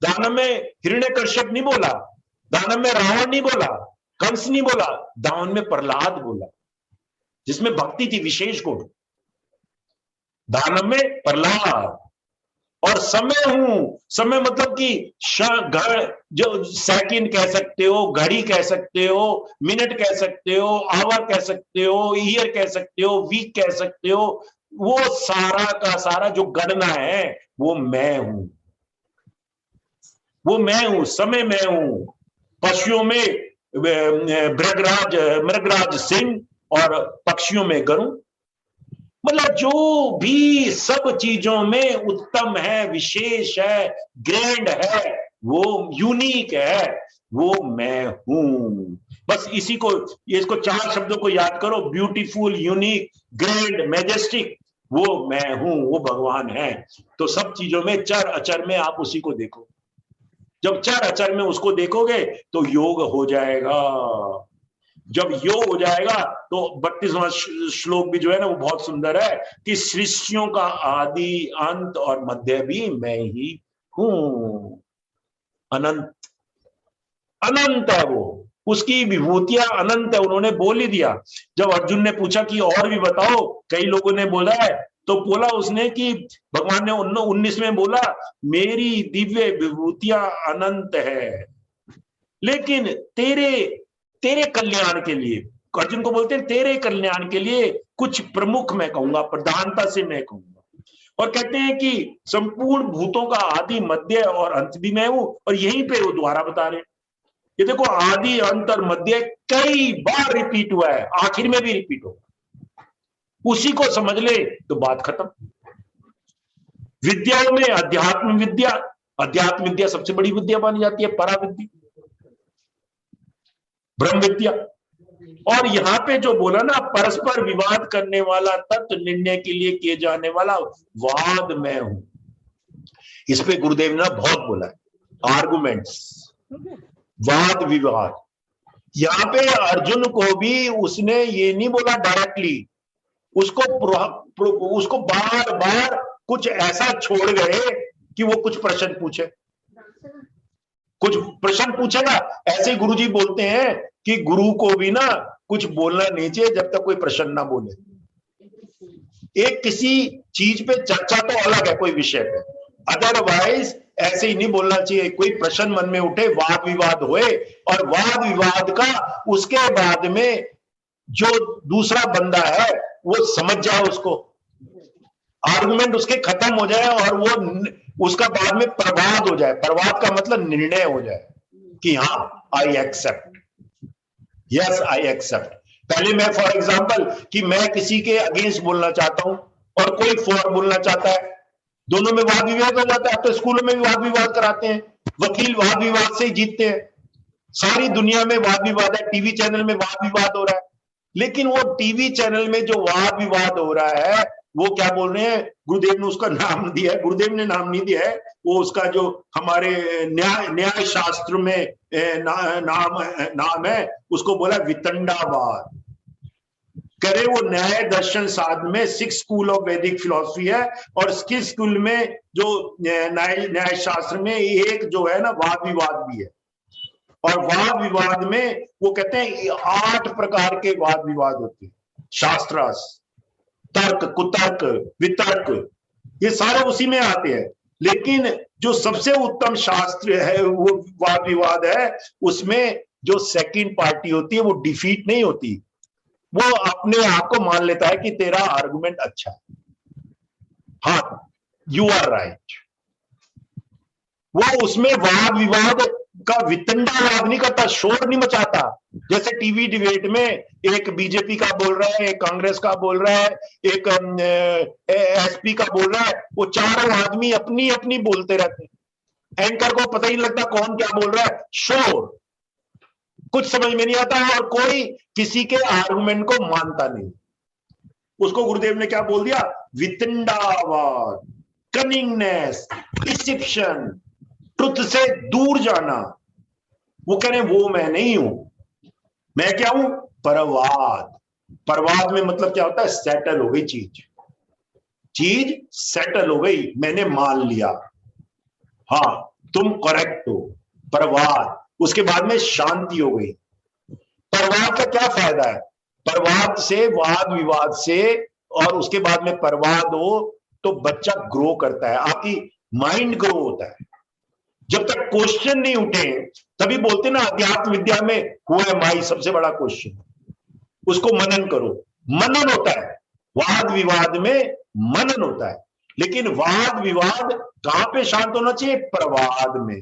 दानव में हिरण्यकश्यप नहीं बोला, दानव में रावण नहीं बोला, कंस नहीं बोला, दानव में प्रहलाद बोला, जिसमें भक्ति थी विशेष गुण। दानव में प्रहलाद। और समय हूं, समय मतलब कि जो सेकंड कह सकते हो, घड़ी कह सकते हो, मिनट कह सकते हो, आवर कह सकते हो, ईयर कह सकते हो, वीक कह सकते हो, वो सारा का सारा जो गणना है वो मैं हूं, वो मैं हूं, समय मैं हूं। पशुओं में मृगराज सिंह और पक्षियों में गरुड़। मतलब जो भी सब चीजों में उत्तम है, विशेष है, ग्रैंड है, वो यूनिक है, वो मैं हूं। बस इसी को, इसको 4 शब्दों को याद करो, ब्यूटीफुल, यूनिक, ग्रैंड, मैजेस्टिक, वो मैं हूं, वो भगवान है। तो सब चीजों में, चर अचर में आप उसी को देखो। जब चर अचर में उसको देखोगे तो योग हो जाएगा। जब योग हो जाएगा तो 32वां श्लोक भी जो है ना वो बहुत सुंदर है कि सृष्टियों का आदि अंत और मध्य भी मैं ही हूं। अनंत, अनंत है वो, उसकी विभूतियां अनंत है, उन्होंने बोल ही दिया। जब अर्जुन ने पूछा कि और भी बताओ, कई लोगों ने बोला है, तो बोला उसने कि भगवान ने 19 में बोला मेरी दिव्य विभूतियां अनंत है, लेकिन तेरे तेरे कल्याण के लिए, अर्जुन को बोलते हैं तेरे कल्याण के लिए कुछ प्रमुख मैं कहूंगा, प्रधानता से मैं कहूंगा। और कहते हैं कि संपूर्ण भूतों का आदि मध्य और अंत भी मैं हूं, और यहीं पे वो द्वारा बता रहे हैं। ये देखो आदि अंत और मध्य कई बार रिपीट हुआ है, आखिर में भी रिपीट होगा, उसी को समझ ले तो बात खत्म। विद्याओं में अध्यात्म विद्या सबसे बड़ी विद्या मानी जाती है, परा विद्या, ब्रह्म विद्या। और यहाँ पे जो बोला ना, परस्पर विवाद करने वाला तत्व निर्णय के लिए किए जाने वाला वाद मैं हूं, इस पे गुरुदेव ने बहुत बोला है, आर्गुमेंट्स, वाद विवाद। यहाँ पे अर्जुन को भी उसने ये नहीं बोला डायरेक्टली, उसको बार बार कुछ ऐसा छोड़ गए कि वो कुछ प्रश्न पूछे, कुछ प्रश्न पूछेगा। ऐसे गुरुजी बोलते हैं कि गुरु को भी ना कुछ बोलना नहीं चाहिए जब तक कोई प्रश्न ना बोले। एक किसी चीज पे चर्चा तो अलग है, कोई विषय पे, अदरवाइज ऐसे ही नहीं बोलना चाहिए। कोई प्रश्न मन में उठे, वाद विवाद होए, और वाद विवाद का उसके बाद में जो दूसरा बंदा है वो समझ जाए, उसको आर्गुमेंट उसके खत्म हो जाए, और वो उसका बाद में प्रवाद हो जाए। प्रवाद का मतलब निर्णय हो जाए कि हाँ I accept, yes I accept. पहले मैं फॉर एग्जांपल कि मैं किसी के अगेंस्ट बोलना चाहता हूं और कोई फॉर बोलना चाहता है, दोनों में वाद विवाद हो जाता है। तो स्कूलों में भी वाद विवाद कराते हैं, वकील वाद विवाद से ही जीतते हैं। सारी दुनिया में वाद विवाद है, टीवी चैनल में वाद विवाद हो रहा है, लेकिन वो टीवी चैनल में जो वाद विवाद हो रहा है वो क्या बोल रहे हैं, गुरुदेव ने उसका नाम दिया है, गुरुदेव ने नाम नहीं दिया है, वो उसका जो हमारे न्याय शास्त्र में नाम है, उसको बोला वितंडावाद। कह रहे वो न्याय दर्शन साधन में 6 स्कूल ऑफ वैदिक फिलॉसफी है, और इसके स्कूल में जो न्याय शास्त्र में एक जो है ना वाद विवाद भी है। और वाद विवाद में वो कहते हैं 8 प्रकार के वाद विवाद होते हैं, शास्त्रार्थ, तर्क, कुतर्क, वितर्क, ये सारे उसी में आते हैं। लेकिन जो सबसे उत्तम शास्त्र है वो वाद विवाद है, उसमें जो सेकंड पार्टी होती है वो डिफीट नहीं होती, वो अपने आप को मान लेता है कि तेरा आर्गुमेंट अच्छा है, हाँ यू आर राइट। वो उसमें वाद विवाद का वितंडावाद नहीं करता, शोर नहीं मचाता। जैसे टीवी डिबेट में एक बीजेपी का बोल रहा है, एक कांग्रेस का बोल रहा है, एक एसपी का बोल रहा है, वो चारों आदमी अपनी अपनी बोलते रहते हैं, एंकर को पता ही नहीं लगता कौन क्या बोल रहा है, शोर, कुछ समझ में नहीं आता है, और कोई किसी के आर्गुमेंट को मानता नहीं। उसको गुरुदेव ने क्या बोल दिया, वितंडावाद, कनिंगनेस, डिसेप्शन, ट्रुथ से दूर जाना। वो कह रहे हैं वो मैं नहीं हूं, मैं क्या हूं, परवाद। परवाद में मतलब क्या होता है, सेटल हो गई चीज सेटल हो गई, मैंने मान लिया, हाँ तुम करेक्ट हो, परवाद। उसके बाद में शांति हो गई। परवाद का क्या फायदा है, परवाद से, वाद विवाद से, और उसके बाद में परवाद हो तो बच्चा ग्रो करता है, आपकी माइंड ग्रो होता है। जब तक क्वेश्चन नहीं उठे, तभी बोलते ना अध्यात्म विद्या में हु एम आई सबसे बड़ा क्वेश्चन, उसको मनन करो। मनन होता है, वाद विवाद में मनन होता है, लेकिन वाद विवाद कहां पे शांत होना चाहिए, प्रवाद में।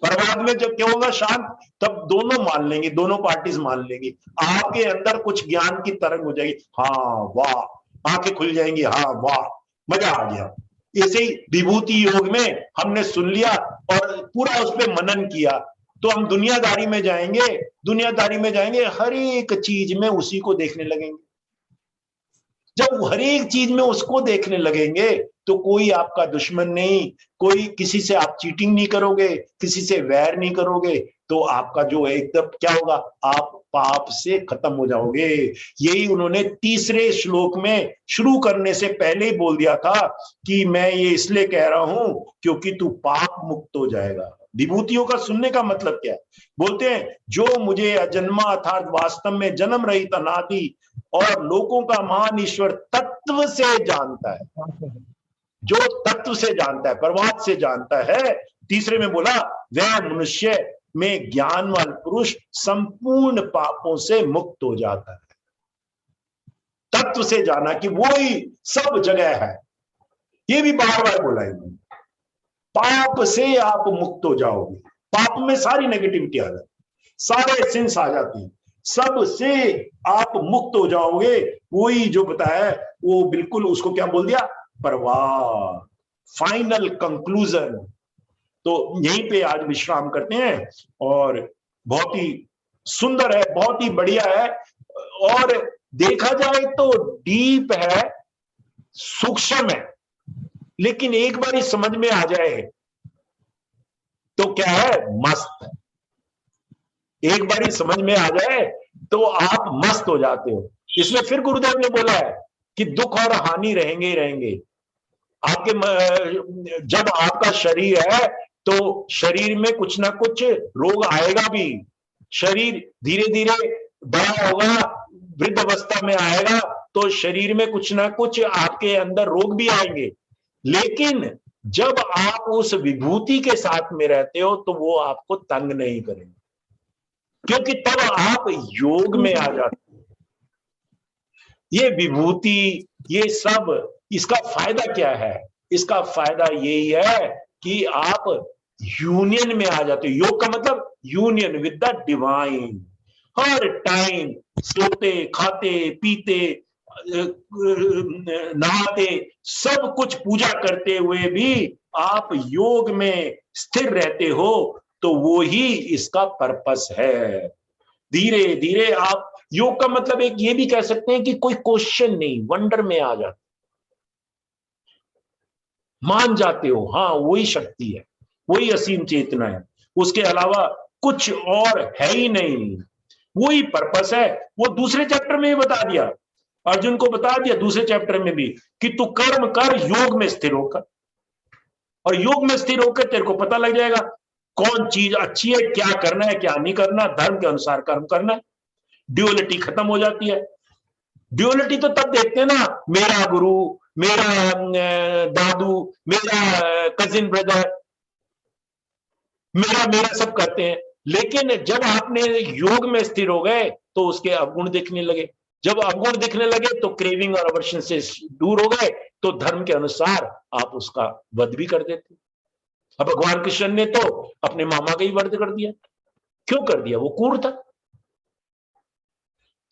प्रवाद में जब क्या होगा शांत, तब दोनों मान लेंगे, दोनों पार्टीज मान लेंगी, आपके अंदर कुछ ज्ञान की तरंग हो जाएगी, हाँ वाह, आंखें खुल जाएंगी, हाँ वाह मजा आ गया। ऐसे ही विभूति योग में हमने सुन लिया और पूरा उस पर मनन किया, तो हम दुनियादारी में जाएंगे, हर एक चीज में उसी को देखने लगेंगे। जब हर एक चीज में उसको देखने लगेंगे तो कोई आपका दुश्मन नहीं, कोई किसी से आप चीटिंग नहीं करोगे, किसी से वैर नहीं करोगे, तो आपका जो है एकदम क्या होगा, आप पाप से खत्म हो जाओगे। यही उन्होंने तीसरे श्लोक में शुरू करने से पहले ही बोल दिया था कि मैं ये इसलिए कह रहा हूं क्योंकि तू पाप मुक्त हो जाएगा। विभूतियों का सुनने का मतलब क्या है? बोलते हैं जो मुझे अजन्मा अर्थात वास्तव में जन्म रहित अनादि और लोगों का महान ईश्वर तत्व से जानता है, जो तत्व से जानता है, परमात्मा से जानता है। तीसरे में बोला वह मनुष्य में ज्ञानवान पुरुष संपूर्ण पापों से मुक्त हो जाता है। तत्व से जाना कि वो ही सब जगह है, ये भी बार बार बोला इन्होंने। पाप से आप मुक्त हो जाओगे। पाप में सारी नेगेटिविटी आ जाती, सारे सिंस आ जाती, सब से आप मुक्त हो जाओगे। वही जो बताया है वो बिल्कुल उसको क्या बोल दिया, परवाह, फाइनल कंक्लूजन। तो यहीं पे आज विश्राम करते हैं और बहुत ही सुंदर है, बहुत ही बढ़िया है और देखा जाए तो डीप है, सूक्ष्म है, लेकिन एक बार ही समझ में आ जाए तो क्या है, मस्त है। एक बार ही समझ में आ जाए तो आप मस्त हो जाते हो। इसमें फिर गुरुदेव ने बोला है कि दुख और हानि रहेंगे ही रहेंगे। आपके जब आपका शरीर है तो शरीर में कुछ ना कुछ रोग आएगा भी। शरीर धीरे धीरे बड़ा होगा, वृद्ध अवस्था में आएगा तो शरीर में कुछ ना कुछ आपके अंदर रोग भी आएंगे। लेकिन जब आप उस विभूति के साथ में रहते हो तो वो आपको तंग नहीं करेंगे, क्योंकि तब आप योग में आ जाते हो। ये विभूति, ये सब, इसका फायदा क्या है? इसका फायदा यही है कि आप यूनियन में आ जाते हो। योग का मतलब union with the divine. Her time सोते, खाते, पीते, नहाते, सब कुछ पूजा करते हुए भी आप योग में स्थिर रहते हो, तो वो ही इसका पर्पस है। धीरे धीरे आप, योग का मतलब एक ये भी कह सकते हैं कि कोई क्वेश्चन नहीं, वंडर में आ जाते, मान जाते हो हाँ वही शक्ति है, वही असीम चेतना है, उसके अलावा कुछ और है ही नहीं, वही पर्पस है। वो दूसरे चैप्टर में भी बता दिया, अर्जुन को बता दिया दूसरे चैप्टर में भी कि तू कर्म कर योग में स्थिर होकर, और योग में स्थिर होकर तेरे को पता लग जाएगा कौन चीज अच्छी है, क्या करना है क्या नहीं करना, धर्म के अनुसार कर्म करना है। ड्यूअलिटी खत्म हो जाती है। ड्यूअलिटी तो तब देखते हैं ना, मेरा गुरु, मेरा दादू, मेरा कजिन ब्रदर, मेरा मेरा सब करते हैं। लेकिन जब आपने योग में स्थिर हो गए तो उसके अवगुण दिखने लगे। जब अवगुण दिखने लगे तो क्रेविंग और अवर्शन से दूर हो गए, तो धर्म के अनुसार आप उसका वध भी कर देते। अब भगवान कृष्ण ने तो अपने मामा का ही वध कर दिया। क्यों कर दिया? वो क्रूर था।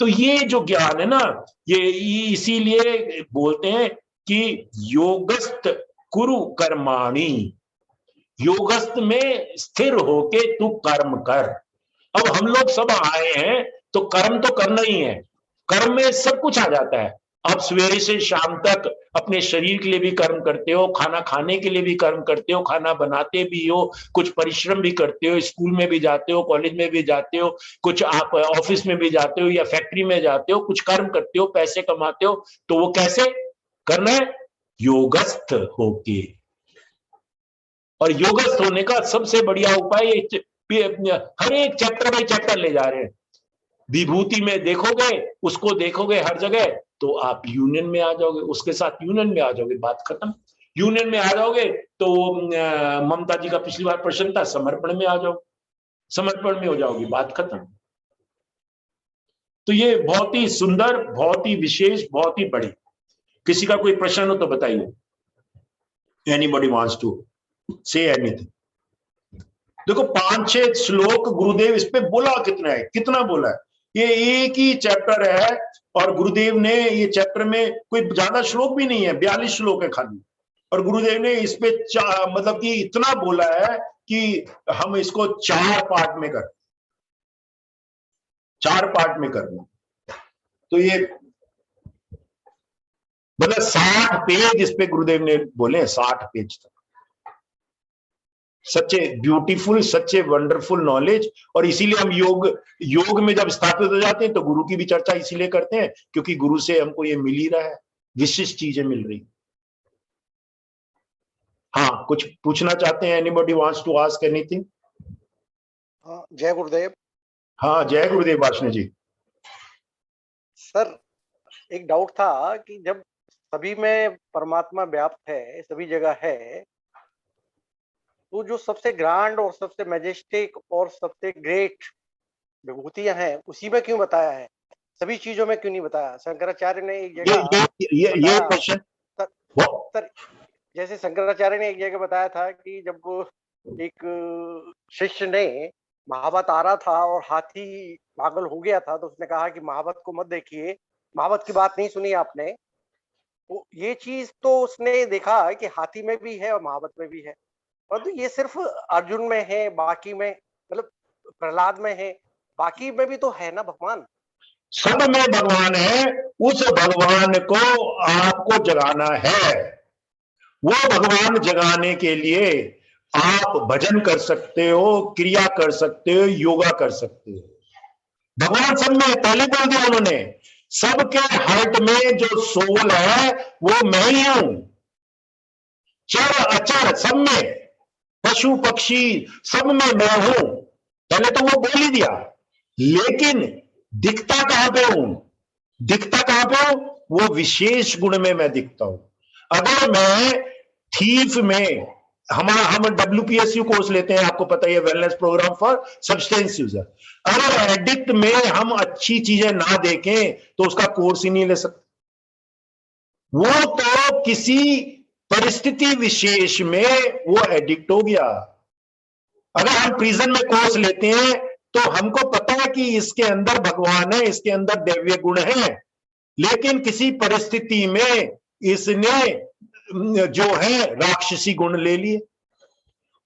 तो ये जो ज्ञान है ना, ये इसीलिए बोलते हैं कि योगस्थ कुरु कर्माणि, योगस्थ में स्थिर होके तू कर्म कर। अब हम लोग सब आए हैं तो कर्म तो करना ही है। कर्म में सब कुछ आ जाता है। आप सवेरे से शाम तक अपने शरीर के लिए भी कर्म करते हो, खाना खाने के लिए भी कर्म करते हो, खाना बनाते भी हो, कुछ परिश्रम भी करते हो, स्कूल में भी जाते हो, कॉलेज में भी जाते हो, कुछ आप ऑफिस में भी जाते हो या फैक्ट्री में जाते हो, कुछ कर्म करते हो, पैसे कमाते हो। तो वो कैसे करना है? योगस्थ होके। और योगस्थ होने का सबसे बढ़िया उपाय हर एक चैप्टर बाई चैप्टर ले जा रहे हैं। विभूति में देखोगे, उसको देखोगे हर जगह, तो आप यूनियन में आ जाओगे, उसके साथ यूनियन में आ जाओगे, बात खत्म। यूनियन में आ जाओगे तो ममता जी का पिछली बार प्रश्न था, समर्पण में आ जाओ, समर्पण में हो जाओगी, बात खत्म। तो ये बहुत ही सुंदर, बहुत ही विशेष, बहुत ही बड़ी। किसी का कोई प्रश्न हो तो बताइए। Anybody wants to say anything. देखो 5-6 श्लोक गुरुदेव इस पे बोला, कितना है, कितना बोला है। ये एक ही चैप्टर है और गुरुदेव ने ये चैप्टर में कोई ज्यादा श्लोक भी नहीं है, 42 श्लोक है खाली, और गुरुदेव ने इस पे मतलब कि इतना बोला है कि हम इसको 4 पार्ट में कर, 4 पार्ट में करना। तो ये मतलब 60 पेज इस पे गुरुदेव ने बोले, 60 पेज तक। सच्चे ब्यूटीफुल, सच्चे वंडरफुल नॉलेज। और इसीलिए हम योग में जब स्थापित हो जाते हैं तो गुरु की भी चर्चा इसीलिए करते हैं, क्योंकि गुरु से हमको ये मिल ही रहा है, विशिष्ट चीजें मिल रही। हाँ, कुछ पूछना चाहते हैं? Anybody wants to ask anything? जय गुरुदेव। हाँ, जय गुरुदेव वाष्णेय जी। सर, एक डाउट था कि जब सभी में परमात्मा व्याप्त है, सभी जगह है, तो जो सबसे ग्रांड और सबसे मैजेस्टिक और सबसे ग्रेट विभूतियां हैं, उसी में क्यों बताया है, सभी चीजों में क्यों नहीं बताया? शंकराचार्य ने एक जगह ये क्वेश्चन सर, जैसे शंकराचार्य ने एक जगह बताया था कि जब एक शिष्य ने महावत आ रहा था और हाथी पागल हो गया था, तो उसने कहा कि महावत को मत देखिए, महावत की बात नहीं सुनी आपने। तो ये चीज तो उसने देखा कि हाथी में भी है और महावत में भी है, परंतु ये सिर्फ अर्जुन में है, बाकी में मतलब प्रहलाद में है, बाकी में भी तो है ना भगवान। सब में भगवान है, उस भगवान को आपको जगाना है। वो भगवान जगाने के लिए आप भजन कर सकते हो, क्रिया कर सकते हो, योगा कर सकते हो। भगवान सब में, पहले बोल दिया उन्होंने, सबके हार्ट में जो सोल है वो मैं ही हूं। चर अचर सब में, पशु पक्षी सब में मैं हूं। पहले तो वो बोल ही दिया, लेकिन दिखता कहां पे हूं? दिखता कहां पे हूं? वो विशेष गुण में मैं दिखता हूं। अगर मैं थीफ में, हम WPSU कोर्स लेते हैं, आपको पता है, wellness program for substance user. अगर एडिक्ट में हम अच्छी चीजें ना देखें तो उसका कोर्स ही नहीं ले सकते। वो तो किसी परिस्थिति विशेष में वो एडिक्ट हो गया। अगर हम प्रिजन में कोर्स लेते हैं तो हमको पता है कि इसके अंदर भगवान है, इसके अंदर दैवीय गुण है, लेकिन किसी परिस्थिति में इसने जो है राक्षसी गुण ले लिए।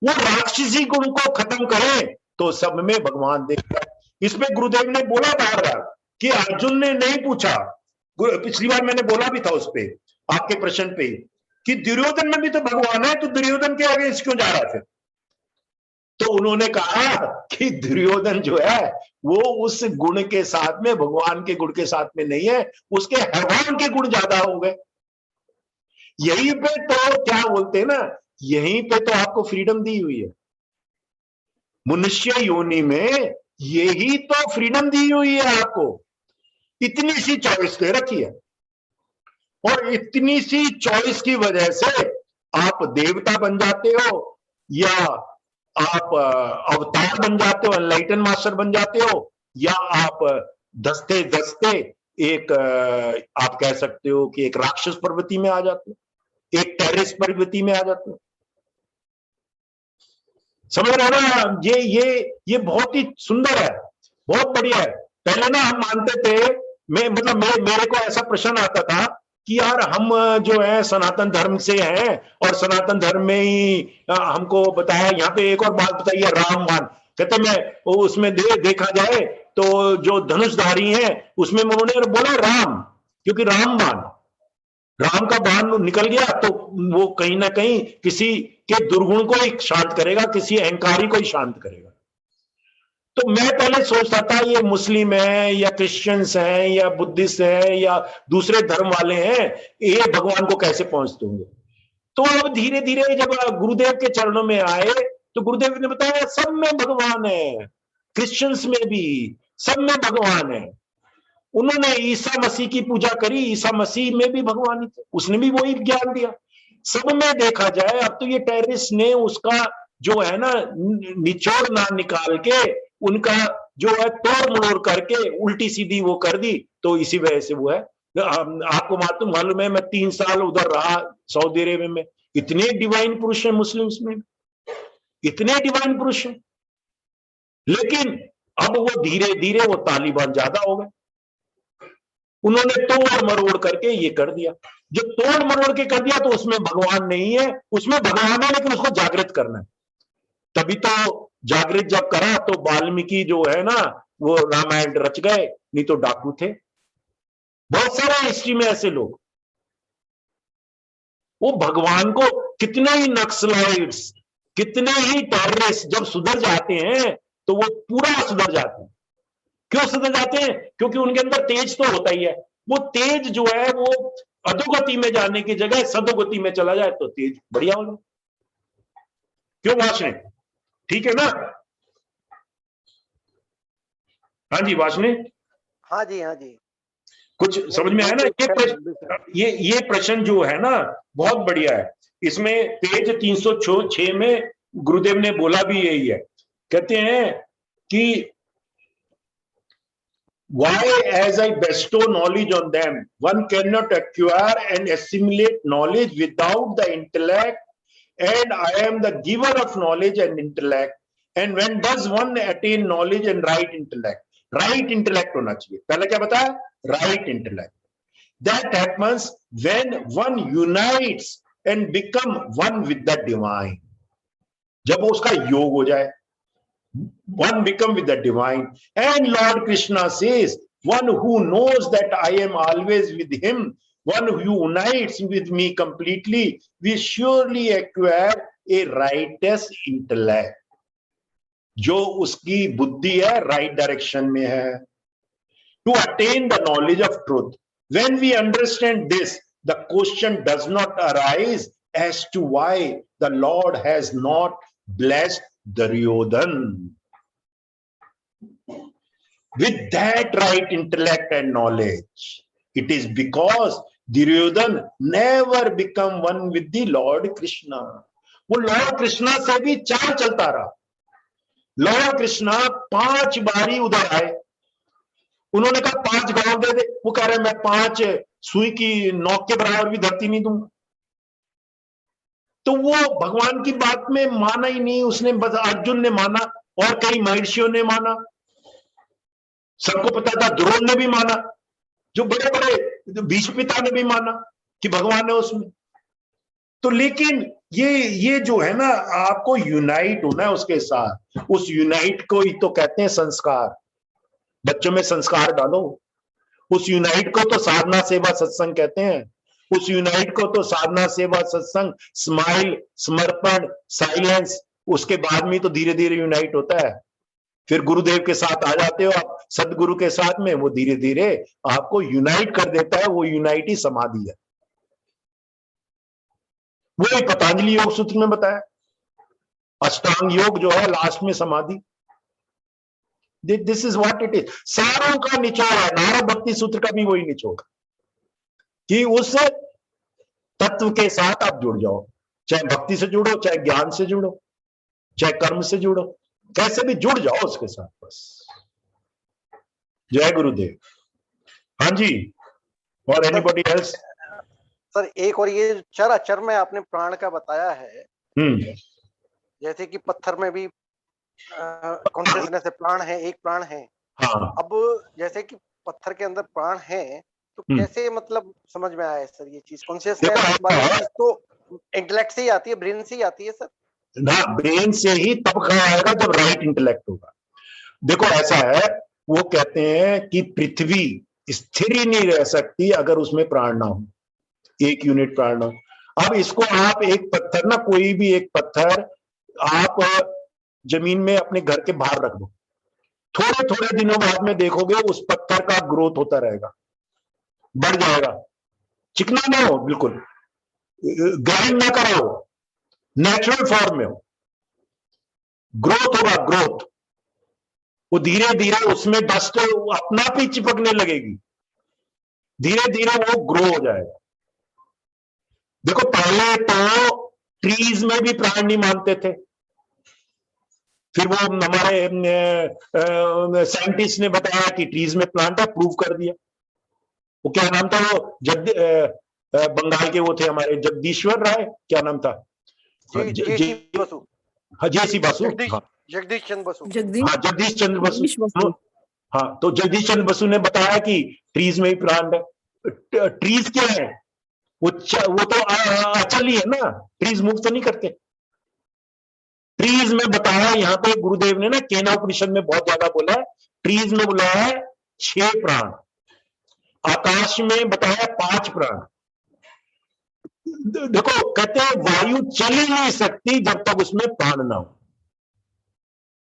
वो राक्षसी गुण को खत्म करें तो सब में भगवान देखता है। इसमें गुरुदेव ने बोला बार बार कि अर्जुन ने नहीं पूछा, पिछली बार मैंने बोला भी था उस पे, आपके प्रश्न पे, कि दुर्योधन में भी तो भगवान है, तो दुर्योधन के आगे क्यों जा रहा था? तो उन्होंने कहा कि दुर्योधन जो है वो उस गुण के साथ में, भगवान के गुण के साथ में नहीं है, उसके भगवान के गुण ज्यादा हो गए। यहीं पे तो क्या बोलते हैं ना, यहीं पे तो आपको फ्रीडम दी हुई है। मनुष्य योनि में यही तो फ्रीडम दी हुई है आपको। इतनी सी चॉइस दे रखी है, और इतनी सी चॉइस की वजह से आप देवता बन जाते हो, या आप अवतार बन जाते हो, एनलाइटन मास्टर बन जाते हो, या आप दस्ते दस्ते एक आप कह सकते हो कि एक राक्षस प्रवृत्ति में आ जाते हो, एक टेररिस्ट प्रवृत्ति में आ जाते हो। समझ रहे हो ना? ये बहुत ही सुंदर है, बहुत बढ़िया है। पहले ना हम मानते थे, मेरे को ऐसा प्रश्न आता था कि यार हम जो है सनातन धर्म से हैं, और सनातन धर्म में ही हमको बताया। यहाँ पे एक और बात बताइए, रामबाण कहते, मैं उसमें देखा जाए तो जो धनुषधारी हैं उसमें उन्होंने बोला राम, क्योंकि राम का बाण निकल गया तो वो कहीं ना कहीं किसी के दुर्गुण को ही शांत करेगा, किसी अहंकारी को ही शांत करेगा। तो मैं पहले सोचता था ये मुस्लिम है या क्रिश्चियंस हैं या बुद्धिस्ट है या दूसरे धर्म वाले हैं, ये भगवान को कैसे पहुंचते होंगे। तो अब धीरे धीरे जब गुरुदेव के चरणों में आए तो गुरुदेव ने बताया सब में भगवान है, क्रिश्चियंस में भी सब में भगवान है। उन्होंने ईसा मसीह की पूजा करी, ईसा मसीह में भी भगवान ही थे, उसने भी वही ज्ञान दिया। सब में देखा जाए, अब तो ये टेररिस्ट ने उसका जो है ना निचोड़ ना निकाल के, उनका जो है तोड़ मरोड़ करके उल्टी सीधी वो कर दी, तो इसी वजह से वो है। आपको मालूम है, मैं 3 साल उधर रहा सऊदी अरेबिया में, इतने डिवाइन पुरुष हैं मुस्लिम्स में, इतने डिवाइन पुरुष हैं, लेकिन अब वो धीरे धीरे वो तालिबान ज्यादा हो गए। उन्होंने तोड़ मरोड़ करके ये कर दिया। जो तोड़ मरोड़ के कर दिया तो उसमें भगवान नहीं है, उसमें भगवान है लेकिन उसको जागृत करना है। तभी तो जागृत जब करा तो वाल्मीकि जो है ना वो रामायण रच गए, नहीं तो डाकू थे। बहुत सारे हिस्ट्री में ऐसे लोग, वो भगवान को, कितने ही नक्सलाइट्स, कितने ही टेररिस्ट जब सुधर जाते हैं तो वो पूरा सुधर जाते हैं। क्यों सुधर जाते हैं? क्योंकि उनके अंदर तेज तो होता ही है। वो तेज जो है वो अधोगति में जाने की जगह सदोगति में चला जाए तो तेज बढ़िया हो जाए। क्यों वाशने? ठीक है ना? हाँ जी वाशने, हाँ जी, हाँ जी। कुछ समझ में आया ना? ये प्रश्न जो है ना बहुत बढ़िया है। इसमें पेज 306 में गुरुदेव ने बोला भी यही है, कहते हैं कि why as I bestow knowledge on them, one cannot acquire and assimilate knowledge without the intellect, and I am the giver of knowledge and intellect, and when does one attain knowledge and right intellect? Right intellect होना चाहिए। पहले क्या बताया? Right intellect. That happens when one unites and become one with the divine. जब उसका योग हो जाए, one become with the divine, and Lord Krishna says, one who knows that I am always with him, one who unites with me completely, we surely acquire a righteous intellect. जो उसकी बुद्धि है right direction में है, to attain the knowledge of truth. When we understand this, the question does not arise as to why the Lord has not blessed Duryodhan with that right intellect and knowledge. It is because Duryodhan never become one with the Lord Krishna. वो Lord Krishna से भी चाल चलता रहा। Lord Krishna 5 बारी उधर आए, उन्होंने कहा 5 गांव दे दे, वो कह रहे मैं 5 सुई की नोक के बराबर भी धरती नहीं दूंगा। तो वो भगवान की बात में माना ही नहीं उसने, बस अर्जुन ने माना और कई महर्षियों ने माना, सबको पता था, द्रोण ने भी माना, जो बड़े बड़े भीष्म पिता ने भी माना कि भगवान है उसमें। तो लेकिन ये जो है ना, आपको यूनाइट होना है उसके साथ, उस यूनाइट को ही तो कहते हैं संस्कार। बच्चों में संस्कार डालो, उस यूनाइट को तो साधना सेवा सत्संग कहते हैं, उस यूनाइट को तो साधना सेवा सत्संग, स्माइल, समर्पण, साइलेंस, उसके बाद में तो धीरे धीरे यूनाइट होता है। फिर गुरुदेव के साथ आ जाते हो आप, सदगुरु के साथ में, वो धीरे धीरे आपको यूनाइट कर देता है। वो यूनाइट ही समाधि है। वो पतंजलि योग सूत्र में बताया, अष्टांग योग जो है लास्ट में समाधि। This is what it is. सारों का निचोड़ है, नारद भक्ति सूत्र का भी वही निचोड़ कि उस तत्व के साथ आप जुड़ जाओ, चाहे भक्ति से जुड़ो, चाहे ज्ञान से जुड़ो, चाहे कर्म से जुड़ो, कैसे भी जुड़ जाओ उसके साथ बस। जय गुरुदेव। हाँ जी, और एनीबॉडी एल्स? सर एक और ये चर अचर में आपने प्राण का बताया है, जैसे कि पत्थर में भी कॉन्शियसनेस है, प्राण है, एक प्राण है। हाँ। अब जैसे कि पत्थर के अंदर प्राण है, तो कैसे मतलब समझ में आया सर ये चीज? कॉन्शियसनेस वाली चीज तो इंटेलेक्ट से ही आती है, ब्रेन से ही आती है सर ना? ब्रेन से ही तब कहा आएगा जब राइट इंटेलेक्ट होगा। देखो ऐसा है, वो कहते हैं कि पृथ्वी स्थिर ही नहीं रह सकती अगर उसमें प्राण ना हो, 1 यूनिट प्राण ना हो। अब इसको आप एक पत्थर ना, कोई भी एक पत्थर आप जमीन में अपने घर के बाहर रख दो, थोड़े थोड़े दिनों बाद में देखोगे उस पत्थर का ग्रोथ होता रहेगा, बढ़ जाएगा। चिकना ना हो, बिल्कुल ग्राइंड ना करो, नेचुरल फॉर्म में हो, ग्रोथ होगा, ग्रोथ। वो धीरे धीरे उसमें डस्ट अपना भी चिपकने लगेगी, धीरे धीरे वो ग्रो हो जाएगा। देखो पहले तो ट्रीज में भी प्राण नहीं मानते थे, फिर वो हमारे साइंटिस्ट ने बताया कि ट्रीज में प्लांट है, प्रूव कर दिया। वो क्या नाम था, वो बंगाल के वो थे हमारे जगदीश्वर राय, क्या नाम था? जेसी बसु। हाँ, जेसी बसु, जगदीश चंद्र बसु। हाँ, जगदीश चंद्र बसु। हाँ, तो जगदीश चंद्र बसु ने बताया कि ट्रीज में ही प्राण है। ट्रीज क्या है? वो तो अचल ही है ना, ट्रीज मूव तो नहीं करते। ट्रीज में बताया यहाँ पे गुरुदेव ने ना केना उपनिषद में बहुत ज्यादा बोला है, ट्रीज में बोला है 6 प्राण, आकाश में बताया 5 प्राण। देखो कहते हैं वायु चल ही नहीं सकती जब तक उसमें प्राण ना हो,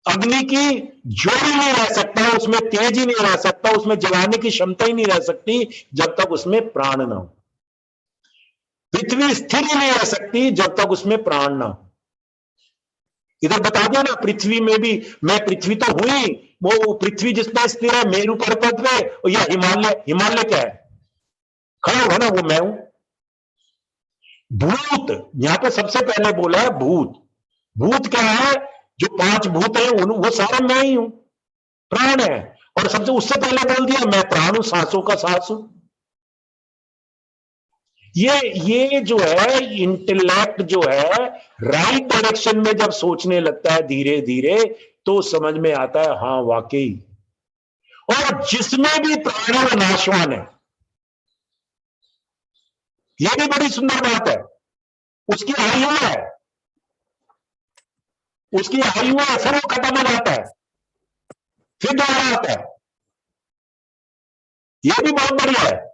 अग्नि की जोर ही नहीं रह सकता, उसमें तेज ही नहीं रह सकता, उसमें जलाने की क्षमता ही नहीं रह सकती जब तक उसमें प्राण ना हो। पृथ्वी स्थिर ही नहीं रह सकती जब तक उसमें प्राण ना हो। इधर बता दिया ना, पृथ्वी में भी मैं पृथ्वी तो हुई, वो पृथ्वी जिसमें स्थिर है मेरु पर्वत पे, और या हिमालय, हिमालय क्या है, खड़ा हुआ ना, वो मैं हूं। भूत, यहां पे सबसे पहले बोला है भूत। भूत क्या है, जो 5 भूत है वो सारा मैं ही हूं, प्राण है। और सबसे उससे पहले बोल दिया मैं प्राण हूं, सांसों का सांस हूं। ये जो है इंटेलेक्ट जो है राइट डायरेक्शन में जब सोचने लगता है धीरे धीरे, तो समझ में आता है हाँ वाकई। और जिसमें भी प्राण है वो नाशवान है, यह भी बड़ी सुंदर बात है। उसकी आयु है, उसकी आयु है, फिर वो खत्म हो जाता है, फिर दोबारा आता है। यह भी बहुत बढ़िया है।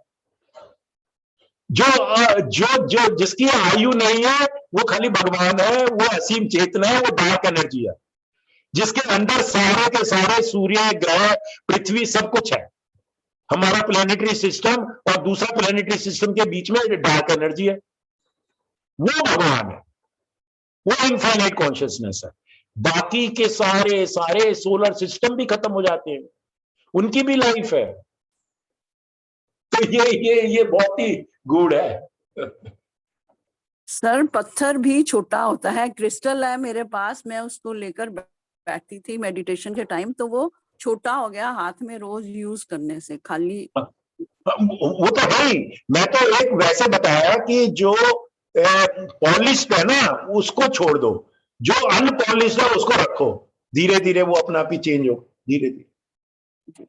जो जो जो जिसकी आयु नहीं है वो खाली भगवान है, वो असीम चेतना है, वो डार्क एनर्जी है, जिसके अंदर सारे के सारे सूर्य, ग्रह, पृथ्वी सब कुछ है। हमारा प्लेनेटरी सिस्टम और दूसरा प्लेनेटरी सिस्टम के बीच में डार्क एनर्जी है, वो भगवान है, वो इनफाइनाइट कॉन्शियसनेस है। बाकी के सारे सारे सोलर सिस्टम भी खत्म हो जाते हैं, उनकी भी लाइफ है। तो ये बहुत ही गूढ़ है। सर पत्थर भी छोटा होता है, क्रिस्टल है मेरे पास, मैं उसको लेकर बैठती थी मेडिटेशन के टाइम, तो वो छोटा हो गया हाथ में रोज यूज करने से। खाली वो तो है ही। मैं तो एक वैसे बताया कि जो पॉलिश्ड है ना उसको छोड़ दो, जो अनपॉलिश्ड है उसको रखो, धीरे धीरे वो अपना आप ही चेंज हो, धीरे धीरे।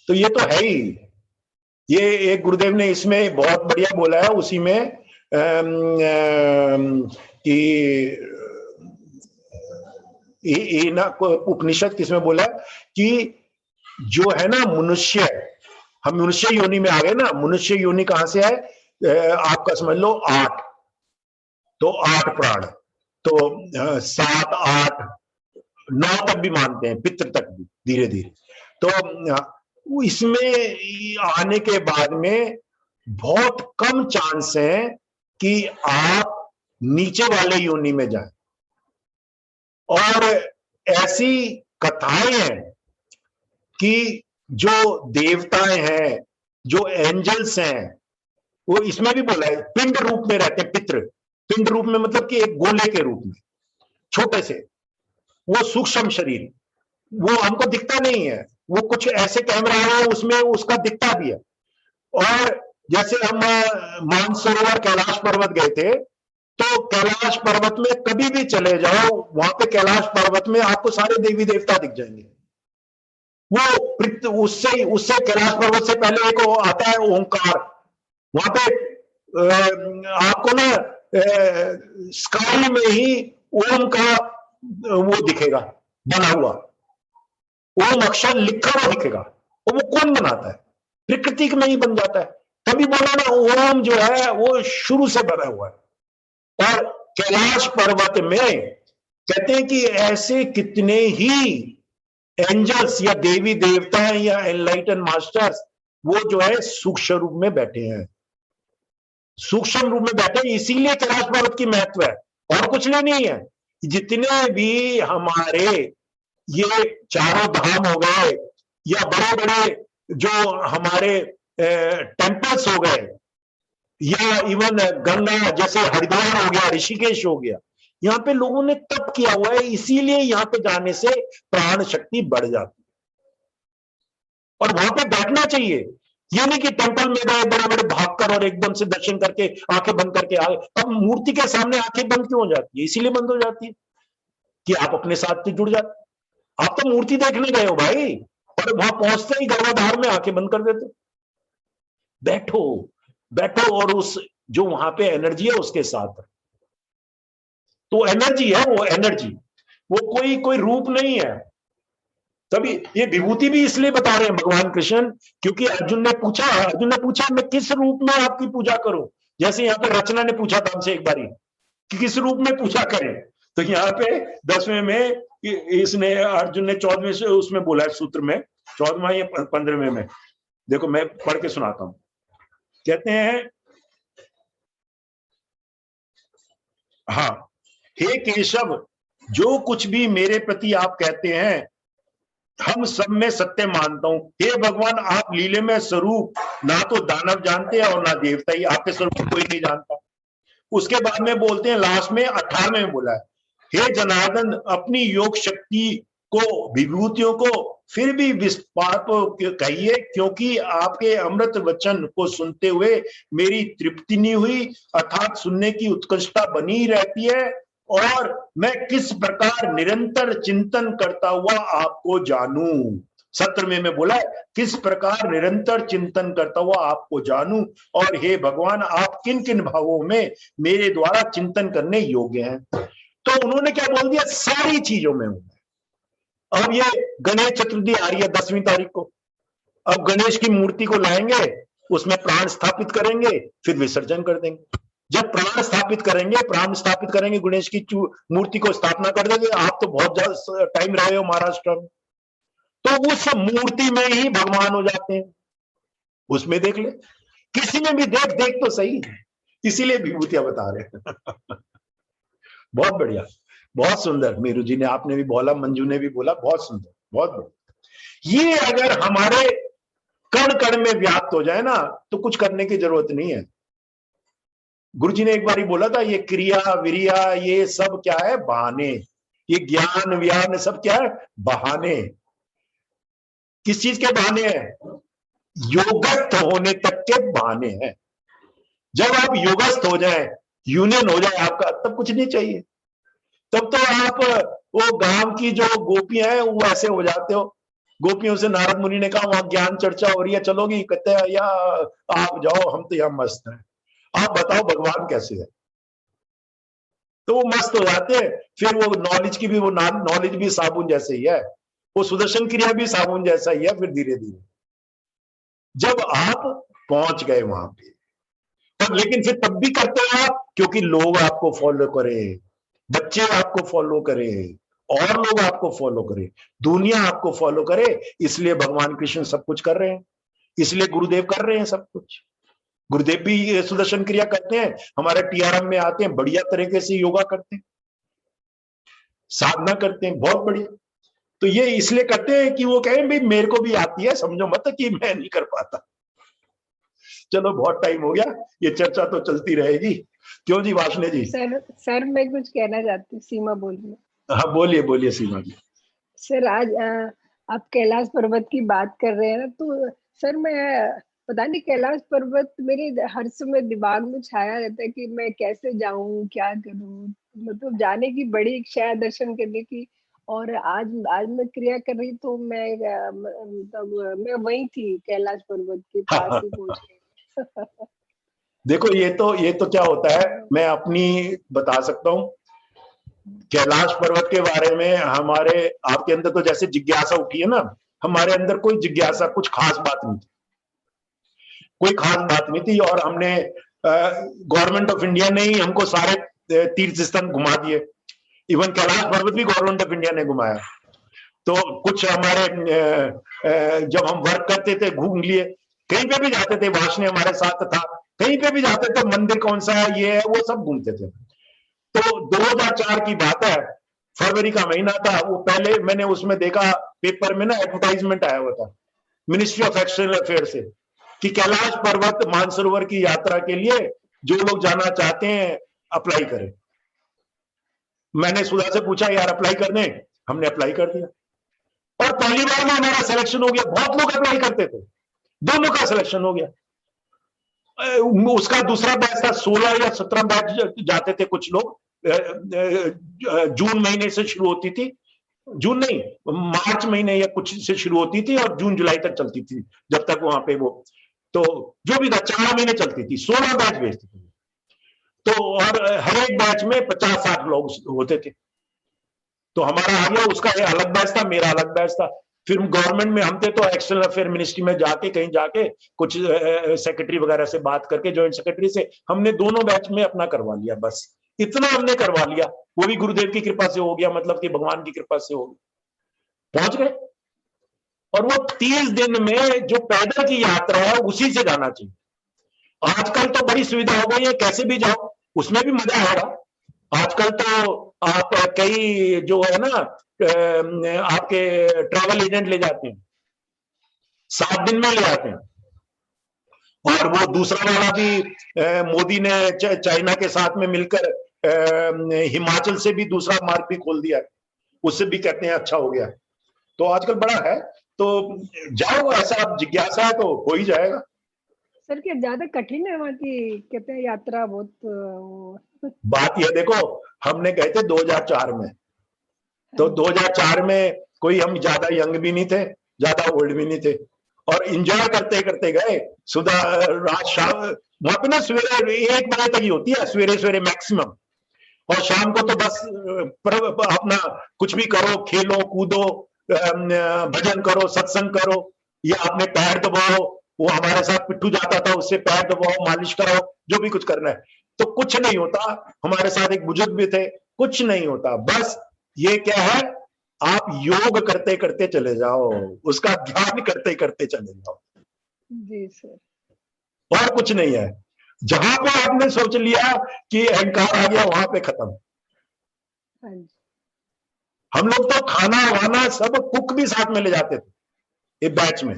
तो ये तो है ही। ये एक गुरुदेव ने इसमें बहुत बढ़िया बोला है, उसी में कि ना उपनिषद किसमें बोला कि जो है ना मनुष्य, हम मनुष्य योनि में आ गए ना। मनुष्य योनि कहां से है, आपका समझ लो 8, तो 8 प्राण, तो 7, 8, 9 तक भी मानते हैं, पितृ तक भी धीरे धीरे। तो इसमें आने के बाद में बहुत कम चांस है कि आप नीचे वाले योनि में जाएं। और ऐसी कथाएं हैं कि जो देवताएं हैं, जो एंजल्स हैं, वो इसमें भी बोला है पिंड रूप में रहते हैं। पितृ पिंड रूप में मतलब कि एक गोले के रूप में, छोटे से, वो सूक्ष्म शरीर, वो हमको दिखता नहीं है, वो कुछ ऐसे कैमरा है उसमें उसका दिखता भी है। और जैसे हम मानसरोवर कैलाश पर्वत गए थे, तो कैलाश पर्वत में कभी भी चले जाओ, वहां पे कैलाश पर्वत में आपको सारे देवी देवता दिख जाएंगे। वो उससे कैलाश पर्वत से पहले एक आता है ओंकार, वहां पे आपको ना स्काई में ही ओम का वो दिखेगा बना हुआ, ओम अक्षर लिखा हुआ दिखेगा। और वो कौन बनाता है, प्रकृति में ही बन जाता है। तभी बोला ना ओम जो है वो शुरू से बना हुआ है। और कैलाश पर्वत में कहते हैं कि ऐसे कितने ही एंजल्स या देवी देवता या एनलाइटन मास्टर्स वो जो है सूक्ष्म रूप में बैठे हैं, सूक्ष्म रूप में बैठे हैं। इसीलिए कैलाश पर्वत की महत्व है, और कुछ नहीं है। जितने भी हमारे ये चारों धाम हो गए, या बड़े बड़े जो हमारे टेम्पल्स हो गए, या इवन गंगा जैसे हरिद्वार हो गया, ऋषिकेश हो गया, यहाँ पे लोगों ने तप किया हुआ है, इसीलिए यहाँ पे जाने से प्राण शक्ति बढ़ जाती है। और वहां पे बैठना चाहिए, ये नहीं कि टेंपल में गए बड़े बड़े भागकर और एकदम से दर्शन करके आंखें बंद करके आ गए। अब मूर्ति के सामने आंखें बंद क्यों हो जाती है, इसीलिए बंद हो जाती है कि आप अपने साथ से जुड़ जाते। आप तो मूर्ति देखने गए हो भाई, और वहां पहुंचते ही गर्भाधार में आंखें बंद कर देते। बैठो बैठो, और उस जो वहां पे एनर्जी है उसके साथ। तो एनर्जी है, वो एनर्जी, वो कोई रूप नहीं है। तभी ये विभूति भी इसलिए बता रहे हैं भगवान कृष्ण, क्योंकि अर्जुन ने पूछा मैं किस रूप में आपकी पूजा करूं। जैसे यहाँ पे रचना ने पूछा था हमसे एक बारी कि किस रूप में पूजा करें, तो यहाँ पे 10वें में इसने अर्जुन ने 14वें से उसमें बोला है सूत्र में, 14वां या 15वें में, देखो मैं पढ़ के सुनाता हूं। कहते हैं हाँ, हे केशव, जो कुछ भी मेरे प्रति आप कहते हैं हम सब में सत्य मानता हूं। हे भगवान, आप लीले में स्वरूप ना तो दानव जानते हैं और ना देवता ही, आपके स्वरूप को कोई नहीं जानता। उसके बाद में बोलते हैं लास्ट में 18 में बोला है, हे जनार्दन, अपनी योग शक्ति को, विभूतियों को फिर भी विस्तार कहिए, क्योंकि आपके अमृत वचन को सुनते हुए मेरी तृप्ति नहीं हुई, अर्थात सुनने की उत्कृष्टता बनी रहती है, और मैं किस प्रकार निरंतर चिंतन करता हुआ आपको जानूं। 17 में मैं बोला किस प्रकार निरंतर चिंतन करता हुआ आपको जानूं, और हे भगवान, आप किन किन भावों में मेरे द्वारा चिंतन करने योग्य हैं। तो उन्होंने क्या बोल दिया, सारी चीजों में हूं। अब ये गणेश चतुर्थी आ रही है 10वीं तारीख को। अब गणेश की मूर्ति को लाएंगे, उसमें प्राण स्थापित करेंगे, फिर विसर्जन कर देंगे। जब प्राण स्थापित करेंगे गणेश की मूर्ति को स्थापना कर देंगे। आप तो बहुत ज्यादा टाइम रहे हो महाराष्ट्र में, तो उस मूर्ति में ही भगवान हो जाते हैं। उसमें देख ले, किसी में भी देख तो सही, इसीलिए विभूतियां बता रहे हैं। बहुत बढ़िया, बहुत सुंदर। मीरू जी ने, आपने भी बोला, मंजू ने भी बोला, बहुत सुंदर, बहुत बढ़िया। ये अगर हमारे कण कण में व्याप्त हो जाए ना, तो कुछ करने की जरूरत नहीं है। गुरु जी ने एक बार ही बोला था, ये क्रिया विरिया ये सब क्या है, बहाने। ये ज्ञान व्यान सब क्या है, बहाने। किस चीज के बहाने हैं? योगस्थ होने तक के बहाने हैं। जब आप योगस्थ हो जाए, यूनियन हो जाए आपका, तब कुछ नहीं चाहिए। तब तो आप वो गांव की जो गोपियां हैं वो ऐसे हो जाते हो। गोपियों से नारद मुनि ने कहा वहां ज्ञान चर्चा हो रही है, चलोगी? कहते हैं या आप जाओ, हम तो यहाँ मस्त हैं, आप बताओ भगवान कैसे है। तो वो मस्त हो जाते हैं। फिर वो नॉलेज की भी, वो नॉलेज भी साबुन जैसे ही है, वो सुदर्शन क्रिया भी साबुन जैसा ही है। फिर धीरे धीरे जब आप पहुंच गए वहां पे, तब, लेकिन फिर तब भी करते हैं आप, क्योंकि लोग आपको फॉलो करें, बच्चे आपको फॉलो करें, और लोग आपको फॉलो करें, दुनिया आपको फॉलो करे, इसलिए भगवान कृष्ण सब कुछ कर रहे हैं, इसलिए गुरुदेव कर रहे हैं सब कुछ। गुरुदेव भी सुदर्शन क्रिया करते हैं, हमारे टीआरएम में आते हैं, बढ़िया तरीके से योगा करते हैं, साधना करते हैं, बहुत बढ़िया। तो ये इसलिए करते हैं कि वो कहें भाई मेरे को भी आती है, समझो मत कि मैं नहीं कर पाता। चलो बहुत टाइम हो गया, ये चर्चा तो चलती रहेगी। क्यों जी वाशने जी? सर मैं कुछ कहना चाहती हूँ, सीमा बोल रही हूँ। हाँ बोलिए बोलिए सीमा जी। सर आज आप कैलाश पर्वत की बात कर रहे हैं ना, तो सर मैं पता नहीं, कैलाश पर्वत मेरे हर समय दिमाग में छाया रहता है कि मैं कैसे जाऊं, क्या करूं। मतलब जाने की बड़ी इच्छा है, दर्शन करने की। और आज मैं क्रिया कर रही, तो मैं मतलब मैं वहीं थी, कैलाश पर्वत के पास ही पहुंच गई। देखो ये तो क्या होता है, मैं अपनी बता सकता हूँ। कैलाश पर्वत के बारे में हमारे, आपके अंदर तो जैसे जिज्ञासा उठी है ना, हमारे अंदर कोई जिज्ञासा, कुछ खास बात नहीं थी, कोई खास बात नहीं थी। और हमने गवर्नमेंट ऑफ इंडिया ने ही हमको सारे तीर्थ स्थान घुमा दिए। इवन कैलाश पर्वत भी गवर्नमेंट ऑफ इंडिया ने घुमाया। तो कुछ हमारे जब हम वर्क करते थे घूम लिए, कहीं पे भी जाते थे, वाशने हमारे साथ था, कहीं पे भी जाते थे, मंदिर कौन सा है, ये है, वो सब घूमते थे। तो 2004 की बात है, फरवरी का महीना था। वो पहले मैंने उसमें देखा, पेपर में ना एडवर्टाइजमेंट आया हुआ था मिनिस्ट्री ऑफ एक्सटर्नल अफेयर से, कि कैलाश पर्वत मानसरोवर की यात्रा के लिए जो लोग जाना चाहते हैं अप्लाई करें। मैंने सुधा से पूछा, यार अप्लाई करने? हमने अप्लाई कर दिया, और पहली बार में हमारा सिलेक्शन हो गया। बहुत लोग अप्लाई करते थे, दोनों का सिलेक्शन हो गया। उसका दूसरा बैच था, 16 या 17 बैच जाते थे कुछ लोग। जून महीने से शुरू होती थी, जून नहीं, मार्च महीने या कुछ से शुरू होती थी, और जून जुलाई तक चलती थी, जब तक वहां पे वो, तो जो भी था 4 महीने चलती थी, 16 बैच भेजती थी। तो और हर एक बैच में 50-60 लोग होते थे। तो हमारा आ गया, उसका अलग बैच था, मेरा अलग बैच था। फिर गवर्नमेंट में हम थे, तो एक्सटर्नल अफेयर मिनिस्ट्री में जाके, कहीं जाके कुछ सेक्रेटरी वगैरह से बात करके, जॉइंट सेक्रेटरी से, हमने दोनों बैच में अपना करवा लिया। बस इतना हमने करवा लिया, वो भी गुरुदेव की कृपा से हो गया, मतलब कि भगवान की कृपा से हो गया, पहुंच गए। और वो 30 दिन में जो पैदल की यात्रा है, उसी से जाना चाहिए। आजकल तो बड़ी सुविधा हो गई है, कैसे भी जाओ, उसमें भी मजा आएगा। आजकल तो आप कई जो है ना आपके ट्रैवल एजेंट ले जाते हैं, 7 दिन में ले आते हैं। और वो दूसरा वाला भी मोदी ने चाइना के साथ में मिलकर हिमाचल से भी दूसरा मार्ग भी खोल दिया, उससे भी कहते हैं अच्छा हो गया। तो आजकल बड़ा है, तो जाओ, ऐसा आप जिज्ञासा है तो हो ही जाएगा। सर क्या ज्यादा कठिन है वहाँ की, कहते हैं यात्रा बहुत बात यह देखो, हमने गए थे 2004 में, तो 2004 में कोई हम ज्यादा यंग भी नहीं थे, ज्यादा ओल्ड भी नहीं थे, और एंजॉय करते करते गए। सुबह रात शाम वहां पे ना सवेरे 1 बजे तक ही होती है, सवेरे सवेरे मैक्सिमम, और शाम को तो बस अपना कुछ भी करो, खेलो कूदो, भजन करो, सत्संग करो, या अपने पैर दबाओ। वो हमारे साथ पिट्ठू जाता था, उससे पैर दबाओ, मालिश करो, जो भी कुछ करना है। तो कुछ नहीं होता। हमारे साथ एक बुजुर्ग भी थे, कुछ नहीं होता। बस ये क्या है, आप योग करते करते चले जाओ, उसका ध्यान करते करते चले जाओ, जी सर। और कुछ नहीं है। जहां पे आपने सोच लिया कि अहंकार आ गया, वहां पे खत्म। हाँ जी। हम लोग तो खाना वाना सब कुक भी साथ में ले जाते थे एक बैच में।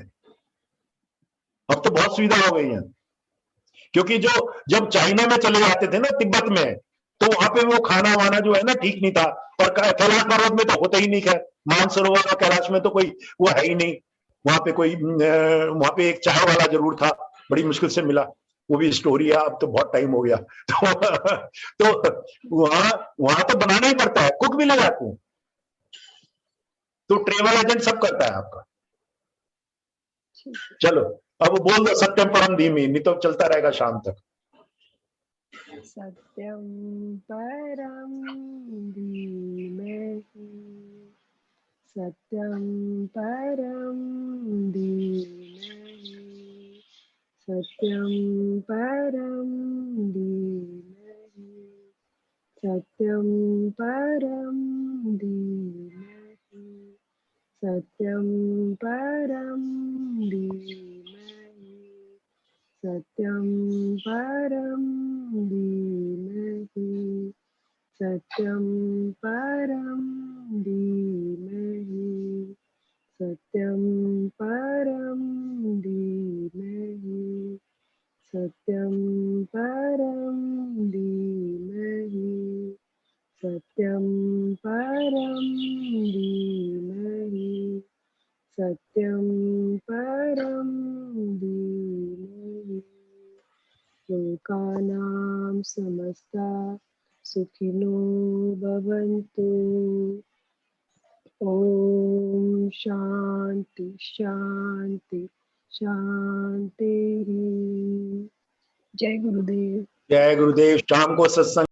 अब तो बहुत सुविधा हो गई है, क्योंकि जो जब चाइना में चले जाते थे ना, तिब्बत में, तो वहां पे वो खाना वाना जो है ना ठीक नहीं था। और कैलाश पर्वत में तो होता ही नहीं। खैर मानसरोवर और कैलाश में तो कोई वो है ही नहीं। वहां पे कोई वहां पे एक चाय वाला जरूर था, बड़ी मुश्किल से मिला, वो भी स्टोरी है, अब तो बहुत टाइम हो गया। तो वहां तो बनाना ही पड़ता है, कुक भी ले जाते हैं। तो ट्रेवल एजेंट सब करता है आपका। चलो अब बोल दो सत्यम परम धीमी, नहीं तो चलता रहेगा शाम तक। सत्यम परम धीमहि, सत्यम परम धीमहि, सत्यम परम धीमहि, सत्यम परम धीमहि, सत्यम परम धीमहि, सत्यम परम धीमहि, सत्यम परम धीमहि, सत्यम परम धीमहि, सत्यम परम धीमहि, सत्यम परम धीमहि, सत्यम परम धीमहि। लोकानां समस्ता सुखिनो भवन्तु। ओम शांति शांति शांति। जय गुरुदेव। जय गुरुदेव। शाम को सत्संग